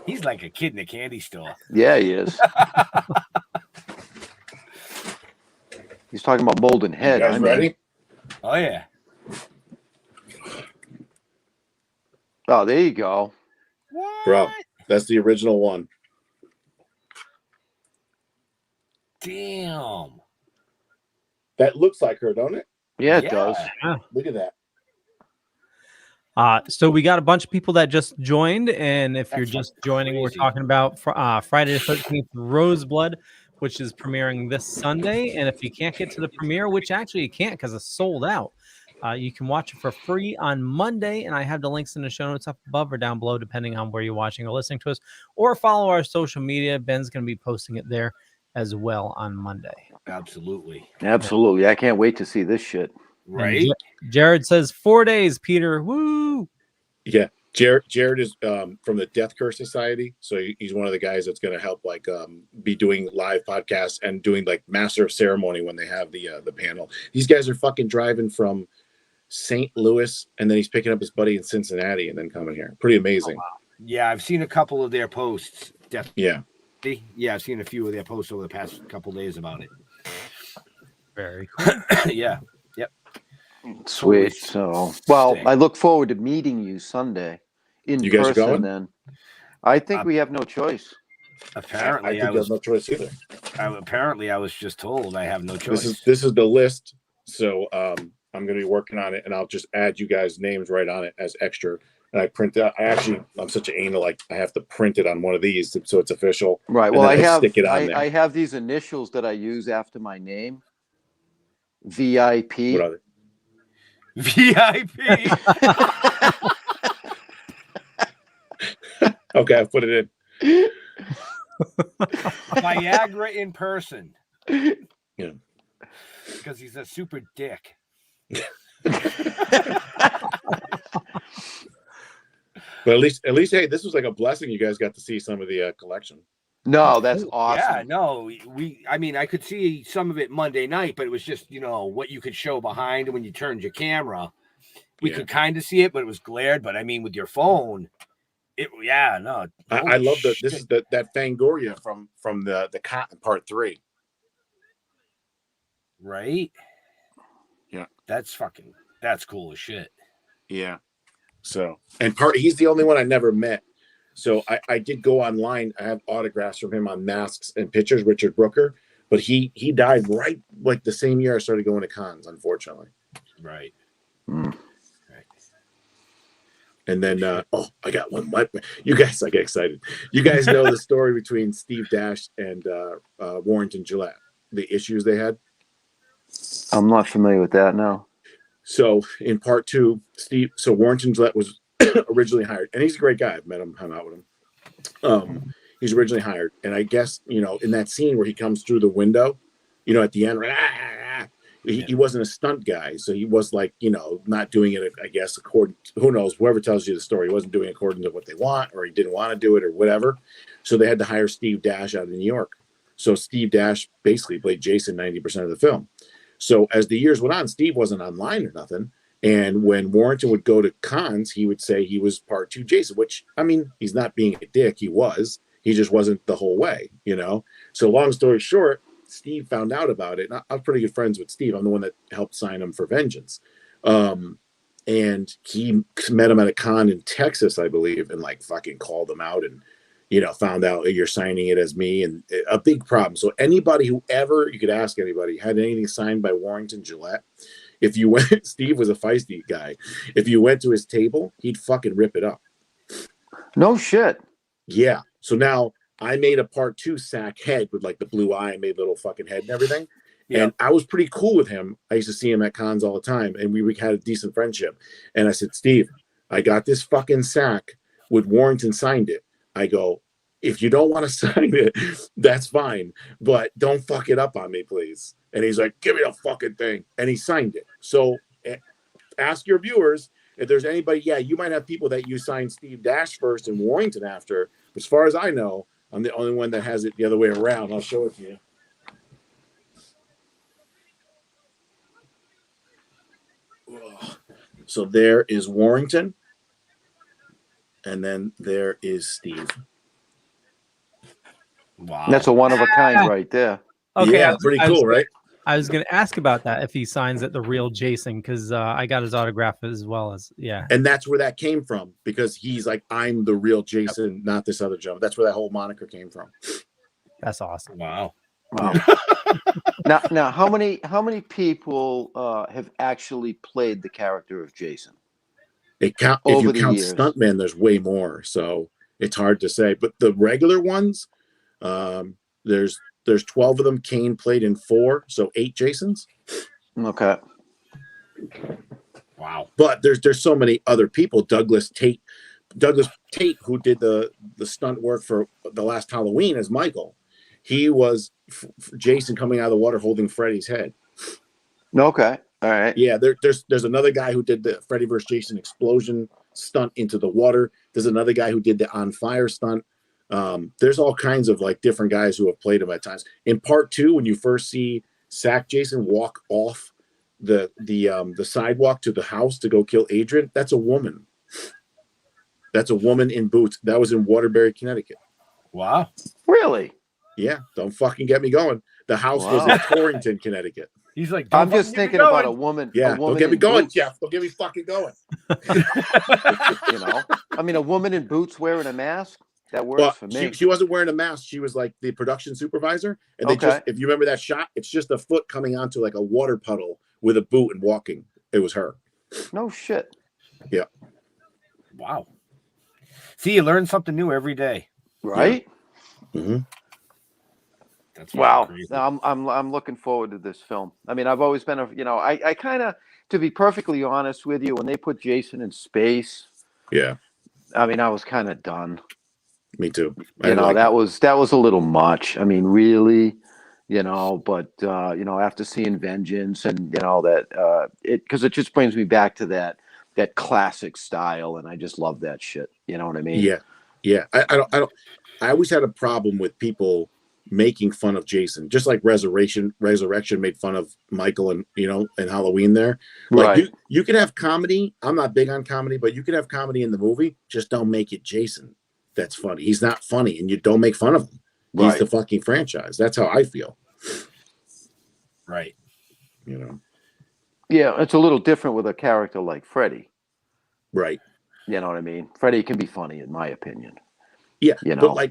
Speaker 6: He's like a kid in a candy store.
Speaker 5: Yeah, he is. He's talking about Molden Head.
Speaker 7: You guys ready?
Speaker 6: Oh, yeah.
Speaker 5: Oh, there you go.
Speaker 6: What?
Speaker 7: Bro, that's the original one.
Speaker 6: Damn.
Speaker 7: That looks like her, don't it?
Speaker 5: Yeah, it does.
Speaker 7: Look at that.
Speaker 4: So we got a bunch of people that just joined, and if you're just joining, we're talking about Friday the 13th Roseblood, which is premiering this Sunday. And if you can't get to the premiere, which actually you can't because it's sold out, you can watch it for free on Monday. And I have the links in the show notes up above or down below, depending on where you're watching or listening to us, or follow our social media. Ben's going to be posting it there as well on Monday.
Speaker 6: Absolutely.
Speaker 5: Absolutely. I can't wait to see this shit.
Speaker 6: Right.
Speaker 4: Jared says 4 days, Peter. Woo.
Speaker 7: Yeah. Jared is from the Death Curse Society. So he's one of the guys that's going to help be doing live podcasts and doing like Master of Ceremony when they have the panel. These guys are fucking driving from St. Louis, and then he's picking up his buddy in Cincinnati and then coming here. Pretty amazing.
Speaker 6: Oh, wow. Yeah, I've seen a couple of their posts. Definitely.
Speaker 7: Yeah.
Speaker 6: Yeah, I've seen a few of their posts over the past couple of days about it.
Speaker 4: Very cool.
Speaker 6: Yeah. Yep.
Speaker 5: Sweet. So, well, I look forward to meeting you Sunday in
Speaker 7: you guys
Speaker 5: person.
Speaker 7: Going?
Speaker 5: Then, I think we have no choice.
Speaker 6: Apparently,
Speaker 7: I have no choice either.
Speaker 6: Apparently, I was just told I have no choice.
Speaker 7: This is the list. So I'm going to be working on it, and I'll just add you guys' names right on it as extra. And I print out. I'm such an anal. Like I have to print it on one of these so it's official.
Speaker 5: Right. Well, I have.
Speaker 7: Stick it on there.
Speaker 5: I have these initials that I use after my name. VIP.
Speaker 7: What are they?
Speaker 6: VIP.
Speaker 7: Okay, I put it in.
Speaker 6: Viagra in person.
Speaker 7: Yeah.
Speaker 6: Because he's a super dick.
Speaker 7: But at least, hey, this was like a blessing. You guys got to see some of the collection.
Speaker 5: No, that's awesome.
Speaker 6: Yeah, no, I mean, I could see some of it Monday night, but it was just, what you could show behind when you turned your camera. We could kind of see it, but it was glared. But I mean, with your phone, I
Speaker 7: love that. This is that Fangoria from the Cotton Part 3.
Speaker 6: Right?
Speaker 7: Yeah.
Speaker 6: That's cool as shit.
Speaker 7: Yeah. So, and he's the only one I never met. So I did go online. I have autographs from him on masks and pictures, Richard Brooker, but he died right like the same year I started going to cons, unfortunately.
Speaker 6: Right.
Speaker 7: Right. And then, I got one. You guys, I get excited. You guys know the story between Steve Dash and Warrington Gillette, the issues they had?
Speaker 5: I'm not familiar with that, no.
Speaker 7: So in part 2, Warrington Gillette was originally hired, and he's a great guy. I've met him, hung out with him. He's originally hired, and I guess in that scene where he comes through the window, at the end, he wasn't a stunt guy, so he was like not doing it. I guess according, who knows, whoever tells you the story, he wasn't doing it according to what they want, or he didn't want to do it, or whatever. So they had to hire Steve Dash out of New York. So Steve Dash basically played Jason 90% of the film. So as the years went on, Steve wasn't online or nothing. And when Warrington would go to cons, he would say he was part 2 Jason, which, I mean, he's not being a dick. He was. He just wasn't the whole way, you know? So long story short, Steve found out about it. And I'm pretty good friends with Steve. I'm the one that helped sign him for Vengeance. And he met him at a con in Texas, I believe, and like fucking called him out and, you know, found out you're signing it as me, and a big problem. So anybody who ever, you could ask anybody, had anything signed by Warrington Gillette, if you went, Steve was a feisty guy. If you went to his table, he'd fucking rip it up.
Speaker 5: No shit.
Speaker 7: Yeah. So now I made a part 2 sack head with like the blue eye and made a little fucking head and everything. Yeah. And I was pretty cool with him. I used to see him at cons all the time, and we had a decent friendship. And I said, Steve, I got this fucking sack with Warrington signed it. I go, if you don't want to sign it, that's fine, but don't fuck it up on me, please. And he's like, give me the fucking thing. And he signed it. So ask your viewers if there's anybody. Yeah, you might have people that you sign Steve Dash first and Warrington after. As far as I know, I'm the only one that has it the other way around. I'll show it to you. So there is Warrington, and then there is Steve.
Speaker 6: Wow,
Speaker 5: that's a one of a kind right there.
Speaker 4: Okay,
Speaker 7: yeah, pretty cool, right?
Speaker 4: I was going to ask about that if he signs it the real Jason, because I got his autograph as well as
Speaker 7: And that's where that came from, because he's like, I'm the real Jason, not this other gentleman. That's where that whole moniker came from.
Speaker 4: That's awesome.
Speaker 6: Wow.
Speaker 5: Now, how many people have actually played the character of Jason?
Speaker 7: If you count stuntmen, there's way more, so it's hard to say. But the regular ones, there's 12 of them. Kane played in 4, so 8 Jasons.
Speaker 5: Okay.
Speaker 6: Wow.
Speaker 7: But there's so many other people. Douglas Tate, who did the stunt work for the last Halloween as Michael. He was Jason coming out of the water holding Freddy's head.
Speaker 5: Okay. All right.
Speaker 7: Yeah, there's another guy who did the Freddy vs. Jason explosion stunt into the water. There's another guy who did the on fire stunt. There's all kinds of like different guys who have played him at times. In part 2, when you first see Sack Jason walk off the sidewalk to the house to go kill Adrian, that's a woman. That's a woman in boots. That was in Waterbury, Connecticut.
Speaker 6: Wow.
Speaker 5: Really?
Speaker 7: Yeah, don't fucking get me going. The house was in Torrington, Connecticut.
Speaker 6: He's like,
Speaker 5: I'm just thinking about a woman.
Speaker 7: Yeah,
Speaker 5: a woman
Speaker 7: don't get me
Speaker 5: in
Speaker 7: going,
Speaker 5: boots.
Speaker 7: Jeff. Don't get me fucking going.
Speaker 5: You know, I mean, a woman in boots wearing a mask. That works for me.
Speaker 7: She wasn't wearing a mask. She was like the production supervisor. And they just, if you remember that shot, it's just a foot coming onto like a water puddle with a boot and walking. It was her.
Speaker 5: No shit.
Speaker 7: Yeah.
Speaker 6: Wow. See, you learn something new every day.
Speaker 5: Right?
Speaker 7: Yeah. Mm-hmm.
Speaker 6: That's
Speaker 5: wow.
Speaker 6: Crazy.
Speaker 5: I'm looking forward to this film. I mean, I've always been I kind of, to be perfectly honest with you, when they put Jason in space,
Speaker 7: yeah,
Speaker 5: I mean, I was kind of done.
Speaker 7: Me too.
Speaker 5: That was a little much. I mean, really, but after seeing Vengeance and that because it just brings me back to that classic style, and I just love that shit. You know what I mean?
Speaker 7: Yeah. Yeah. I always had a problem with people making fun of Jason, just like Resurrection made fun of Michael and Halloween there. Like
Speaker 5: right.
Speaker 7: You can have comedy. I'm not big on comedy, but you can have comedy in the movie. Just don't make it Jason. That's funny. He's not funny, and you don't make fun of him. He's
Speaker 5: right.
Speaker 7: the fucking franchise. That's how I feel.
Speaker 6: Right.
Speaker 5: Yeah, it's a little different with a character like Freddy.
Speaker 7: Right.
Speaker 5: You know what I mean? Freddy can be funny, in my opinion.
Speaker 7: Yeah,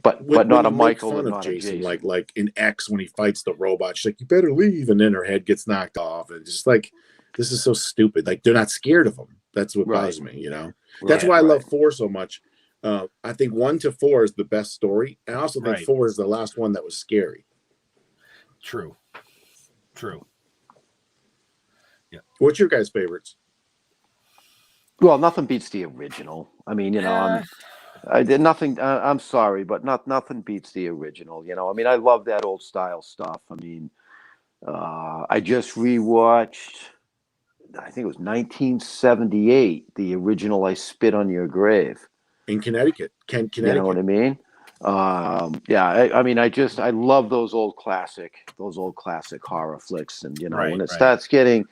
Speaker 5: but not a Michael and not
Speaker 7: Jason,
Speaker 5: a Jason.
Speaker 7: Like in X when he fights the robot, she's like, "You better leave," and then her head gets knocked off. And it's just like, this is so stupid. Like they're not scared of him. That's what bothers me. That's why I love 4 so much. I think 1 to 4 is the best story. I also think 4 is the last one that was scary.
Speaker 6: True.
Speaker 7: Yeah. What's your guys' favorites?
Speaker 5: Well, nothing beats the original. I mean, I did nothing. I'm sorry, but nothing beats the original. I mean, I love that old style stuff. I mean, I just rewatched. I think it was 1978. The original "I Spit on Your Grave"
Speaker 7: in Connecticut. Connecticut.
Speaker 5: You know what I mean? I mean, I love those old classic horror flicks, and when it starts getting.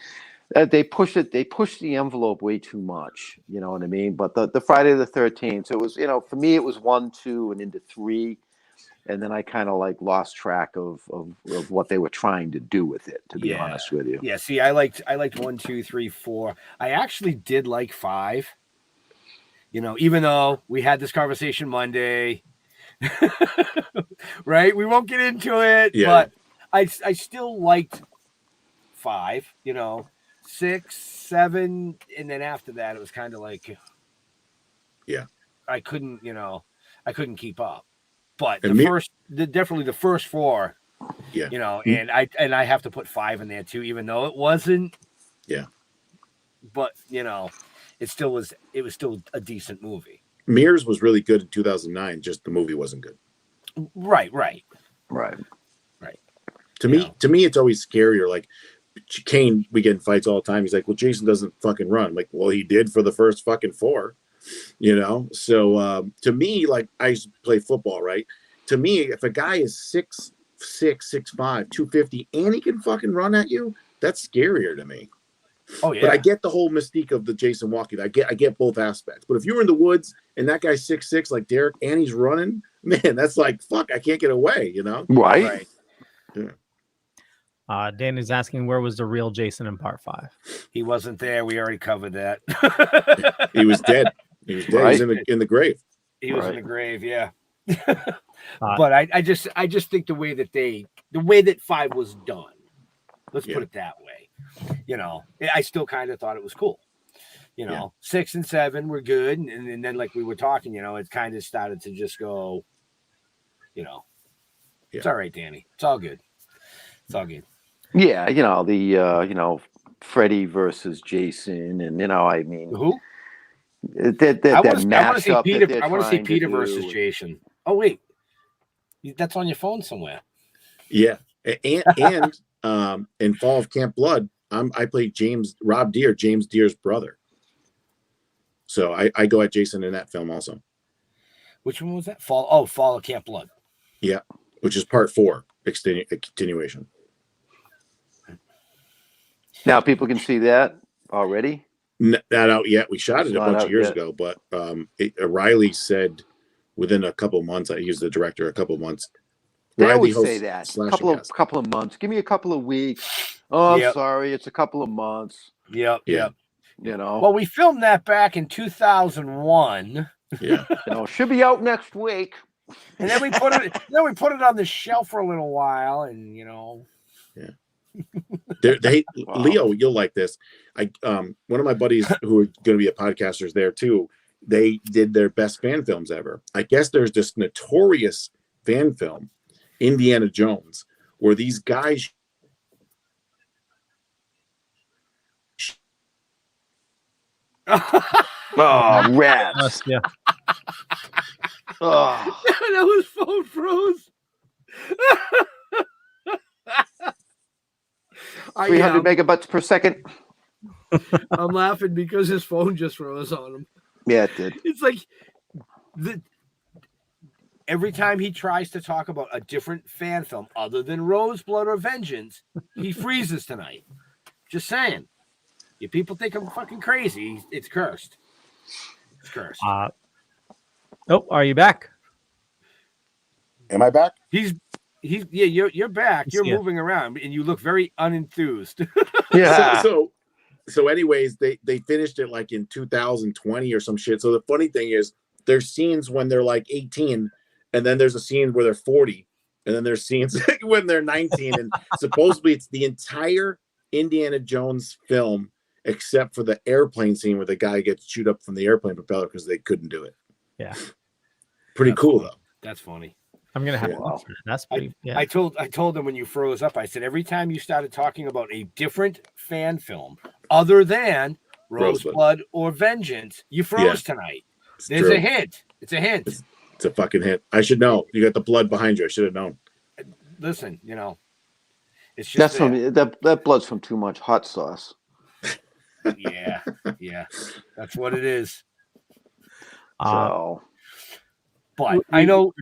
Speaker 5: They push the envelope way too much. You know what I mean? But the Friday the 13th, it was, for me, it was 1, 2, and into 3. and then I kind of like lost track of what they were trying to do with it, to be honest with you.
Speaker 6: Yeah, see, I liked 1, 2, 3, 4. I actually did like 5. You know, even though we had this conversation Monday, right? We won't get into it, but I still liked 5, you know, 6, 7, and then after that, it was kind of like, I couldn't keep up. But definitely the first 4, you know, and I have to put 5 in there too, even though it wasn't.
Speaker 7: Yeah.
Speaker 6: But you know, it was still a decent movie.
Speaker 7: Mirrors was really good in 2009. Just the movie wasn't good.
Speaker 6: Right.
Speaker 7: To me, it's always scarier. Like Kane, we get in fights all the time. He's like, well, Jason doesn't fucking run. I'm like, well, he did for the first fucking 4, you know? So to me, like I used to play football, right? To me, if a guy is 6'6", 6'5", 250, and he can fucking run at you, that's scarier to me.
Speaker 6: Oh yeah.
Speaker 7: But I get the whole mystique of the Jason walking. I get both aspects. But if you were in the woods and that guy's 6'6", like Derek, and he's running, man, that's like, fuck, I can't get away, you know?
Speaker 5: Right.
Speaker 7: Yeah.
Speaker 4: Danny's asking, where was the real Jason in part 5?
Speaker 6: He wasn't there. We already covered that.
Speaker 7: He was dead. He was dead.
Speaker 5: Right.
Speaker 7: He was in the grave.
Speaker 6: He was in the grave, yeah. But I just think the way that 5 was done, let's put it that way. You know, I still kind of thought it was cool. You know, 6 and 7 were good, and then like we were talking, you know, it kind of started to just go, you know, it's all right, Danny. It's all good. It's all good.
Speaker 5: Yeah, you know, the Freddy versus Jason, and you know, I mean,
Speaker 6: who?
Speaker 5: That mashup.
Speaker 6: I want to see Peter versus Jason. Oh wait, that's on your phone somewhere.
Speaker 7: Yeah, and in Fall of Camp Blood, I played Rob Deere, James Deere's brother. So I go at Jason in that film also.
Speaker 6: Which one was that? Fall of Camp Blood.
Speaker 7: Yeah, which is part 4, continuation.
Speaker 5: Now people can see that already.
Speaker 7: Not out yet. We shot it a bunch of years ago, but Riley said within a couple of months. He was the director. A couple of months.
Speaker 5: They always say that. Couple of months. Give me a couple of weeks. Oh, I'm sorry. It's a couple of months.
Speaker 6: Yep.
Speaker 5: You know.
Speaker 6: Well, we filmed that back in 2001.
Speaker 7: Yeah.
Speaker 5: You know, should be out next week.
Speaker 6: And then we put it on the shelf for a little while, and you know.
Speaker 7: Yeah. Leo, you'll like this. One of my buddies who are going to be a podcasters there too. They did their best fan films ever. I guess there's this notorious fan film, Indiana Jones, where these guys
Speaker 5: rats.
Speaker 4: Yeah.
Speaker 6: Oh. That was phone froze.
Speaker 5: 300 megabytes per second.
Speaker 6: I'm laughing because his phone just froze on him.
Speaker 5: Yeah, it did.
Speaker 6: It's like every time he tries to talk about a different fan film other than Roseblood or Vengeance, he freezes tonight. Just saying. If people think I'm fucking crazy, it's cursed. It's cursed.
Speaker 4: Are you back?
Speaker 7: Am I back?
Speaker 6: You're back. You're moving around and you look very unenthused.
Speaker 5: Yeah.
Speaker 7: So anyways, they finished it like in 2020 or some shit. So the funny thing is there's scenes when they're like 18, and then there's a scene where they're 40, and then there's scenes when they're 19, and supposedly it's the entire Indiana Jones film except for the airplane scene where the guy gets chewed up from the airplane propeller because they couldn't do it.
Speaker 4: Yeah.
Speaker 7: Pretty cool though.
Speaker 6: That's funny.
Speaker 4: I'm gonna have to. That's pretty.
Speaker 6: I told them when you froze up. I said every time you started talking about a different fan film other than Roseblood or Vengeance, you froze tonight. There's a hint. It's a hint.
Speaker 7: It's a fucking hint. I should know. You got the blood behind you. I should have known.
Speaker 6: Listen, you know, it's just
Speaker 5: that blood's from too much hot sauce.
Speaker 6: Yeah, that's what it is.
Speaker 5: So,
Speaker 6: but I know,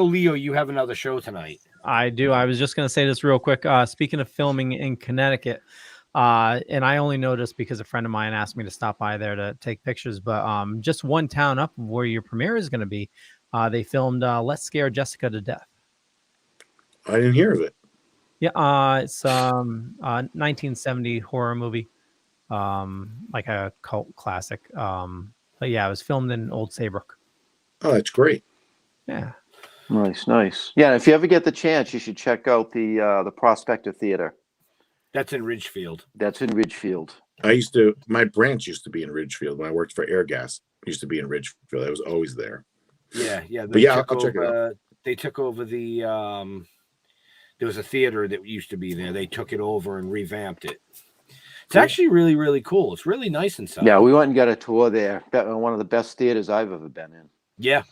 Speaker 6: Leo, you have another show tonight.
Speaker 4: I do. I was just going to say this real quick. Speaking of filming in Connecticut, and I only know this because a friend of mine asked me to stop by there to take pictures, but just one town up where your premiere is going to be, they filmed Let's Scare Jessica to Death.
Speaker 7: I didn't hear of it.
Speaker 4: Yeah, it's 1970 horror movie, like a cult classic. But yeah, it was filmed in Old Saybrook.
Speaker 7: Oh, that's great.
Speaker 4: Yeah.
Speaker 5: Nice. Yeah, if you ever get the chance, you should check out the Prospector Theater.
Speaker 6: That's in Ridgefield.
Speaker 7: My branch used to be in Ridgefield when I worked for Airgas. Used to be in Ridgefield. I was always there.
Speaker 6: Yeah.
Speaker 7: I'll check it out.
Speaker 6: They took over the. There was a theater that used to be there. They took it over and revamped it. It's actually really, really cool. It's really nice inside.
Speaker 5: Yeah, we went and got a tour there. One of the best theaters I've ever been in.
Speaker 6: Yeah.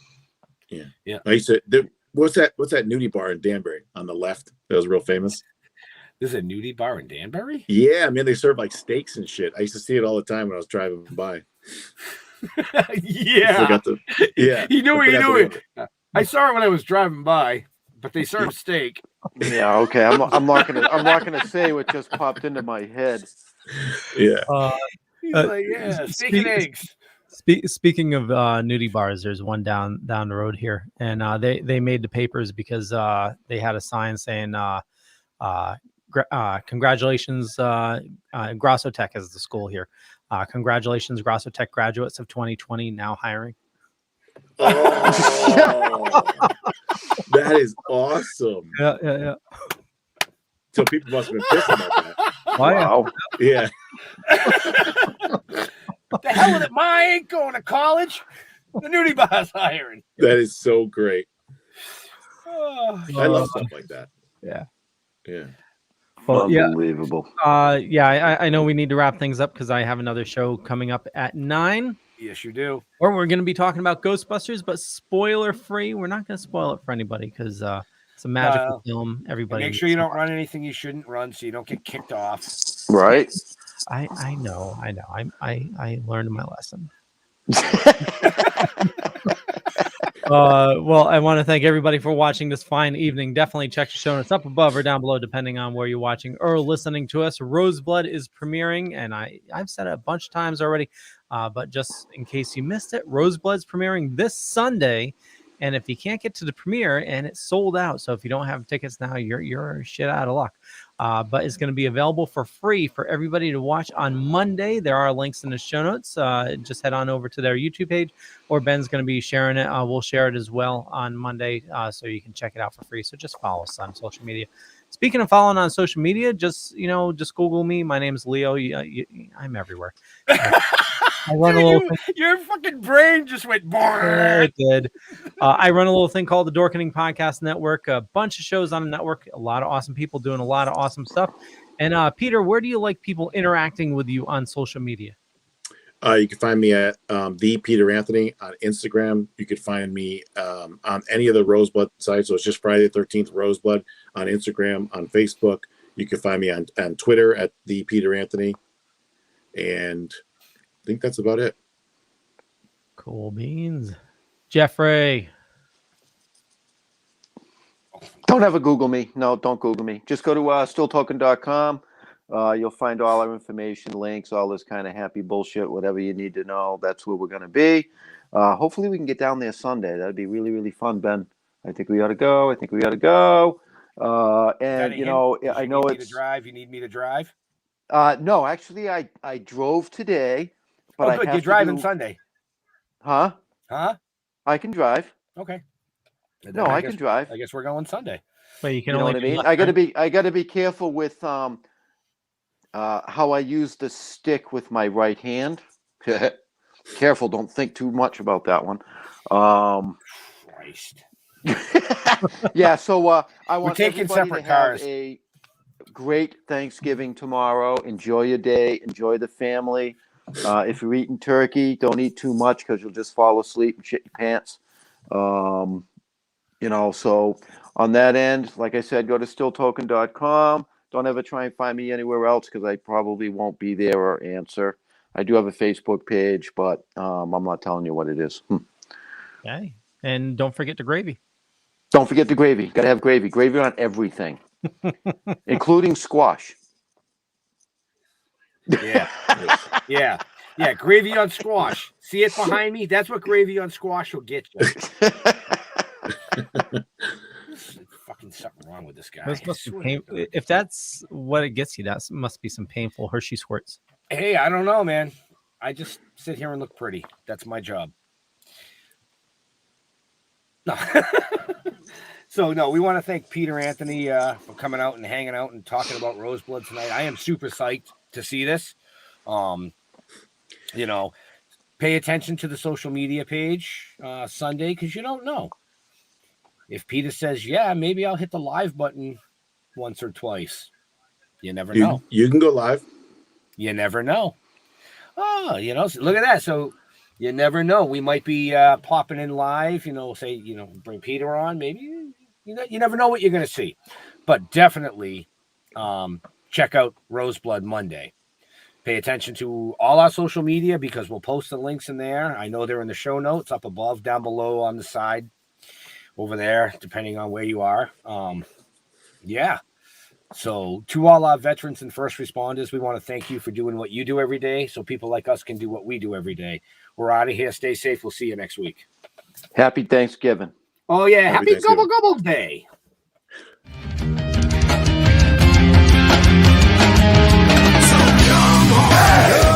Speaker 7: I used to. What's that nudie bar in Danbury on the left? That was real famous.
Speaker 6: There's a nudie bar in Danbury?
Speaker 7: Yeah, I mean they serve like steaks and shit. I used to see it all the time when I was driving by.
Speaker 6: Yeah.
Speaker 7: Yeah.
Speaker 6: You knew it. I saw it when I was driving by, but they serve steak.
Speaker 5: Yeah, okay. I'm not gonna say what just popped into my head.
Speaker 7: Yeah.
Speaker 6: He's like, steak and eggs.
Speaker 4: Speaking of nudie bars, there's one down the road here, and they made the papers because they had a sign saying congratulations, Grosso Tech is the school here. Congratulations, Grosso Tech graduates of 2020 now hiring.
Speaker 7: Oh, that is awesome.
Speaker 4: Yeah.
Speaker 7: So people must have been pissed about that.
Speaker 5: Wow.
Speaker 7: Yeah.
Speaker 6: The hell with it, I ain't going to college. The nudie bar's hiring.
Speaker 7: That is so great.
Speaker 6: Oh,
Speaker 7: I love stuff like that.
Speaker 4: Yeah.
Speaker 5: Well, unbelievable.
Speaker 4: I know we need to wrap things up because I have another show coming up at 9.
Speaker 6: Yes, you do.
Speaker 4: Or we're going to be talking about Ghostbusters, but spoiler free. We're not going to spoil it for anybody because it's a magical film. Everybody,
Speaker 6: make sure you don't run anything you shouldn't run, so you don't get kicked off.
Speaker 5: Right.
Speaker 4: I know. I learned my lesson. Well, I want to thank everybody for watching this fine evening. Definitely check the show notes up above or down below, depending on where you're watching or listening to us. Roseblood is premiering, and I've said it a bunch of times already, but just in case you missed it, Roseblood's premiering this Sunday. And if you can't get to the premiere, and it's sold out, so if you don't have tickets now, you're shit out of luck. But it's going to be available for free for everybody to watch on Monday. There are links in the show notes. Just head on over to their YouTube page, or Ben's going to be sharing it. We'll share it as well on Monday, so you can check it out for free. So just follow us on social media. Speaking of following on social media, just Google me. My name's Leo. I'm everywhere. I run a little thing.
Speaker 6: Your fucking brain just went boring.
Speaker 4: It did. I run a little thing called the Dorkening Podcast Network. A bunch of shows on the network. A lot of awesome people doing a lot of awesome stuff. And Peter, where do you like people interacting with you on social media?
Speaker 7: You can find me at the Peter Anthony on Instagram. You could find me on any of the Roseblood sites. So it's just Friday the 13th Roseblood on Instagram, on Facebook. You can find me on Twitter at the Peter Anthony. And I think that's about it.
Speaker 4: Cool beans. Jeffrey.
Speaker 5: Don't ever Google me. No, don't Google me. Just go to stilltoking.com. You'll find all our information, links, all this kind of happy bullshit, whatever you need to know. That's where we're going to be. Hopefully we can get down there Sunday. That'd be really, really fun, Ben. I think we ought to go. And, I know it's...
Speaker 6: You need me to drive?
Speaker 5: No, actually, I drove today. But
Speaker 6: good. You're driving Sunday.
Speaker 5: Huh? I can drive.
Speaker 6: Okay.
Speaker 5: No, I can drive.
Speaker 6: I guess we're going Sunday.
Speaker 4: But you can
Speaker 5: know what I mean? I gotta be careful with how I use the stick with my right hand. Careful, don't think too much about that one.
Speaker 6: Christ.
Speaker 5: Yeah, so I want
Speaker 6: taking separate cars.
Speaker 5: Have a great Thanksgiving tomorrow. Enjoy your day. Enjoy the family. If you're eating turkey, don't eat too much because you'll just fall asleep and shit your pants. So on that end, like I said, go to stilltoking.com. Don't ever try and find me anywhere else because I probably won't be there or answer. I do have a Facebook page, but I'm not telling you what it is.
Speaker 4: Okay. And don't forget the gravy.
Speaker 5: Don't forget the gravy. Got to have gravy. Gravy on everything, including squash.
Speaker 6: Yeah. Yeah. Gravy on squash. See it behind me? That's what gravy on squash will get you. Fucking something wrong with this guy.
Speaker 4: Those must be if that's what it gets you, that must be some painful Hershey squirts.
Speaker 6: Hey, I don't know, man. I just sit here and look pretty. That's my job. No. So, no, we want to thank Peter Anthony for coming out and hanging out and talking about Roseblood tonight. I am super psyched to see this. You know, pay attention to the social media page Sunday, because you don't know. If Peter says, yeah, maybe I'll hit the live button once or twice. You never know.
Speaker 7: You can go live.
Speaker 6: You never know. Oh, you know, look at that. So you never know. We might be popping in live, you know, say, you know, bring Peter on. Maybe, you never know what you're going to see. But definitely check out Roseblood Monday. Pay attention to all our social media because we'll post the links in there. I know they're in the show notes up above, down below, on the side, over there, depending on where you are. Yeah. So to all our veterans and first responders, we want to thank you for doing what you do every day so people like us can do what we do every day. We're out of here. Stay safe. We'll see you next week.
Speaker 5: Happy Thanksgiving.
Speaker 6: Oh, yeah. Happy Gobble Gobble Day.
Speaker 2: Come on.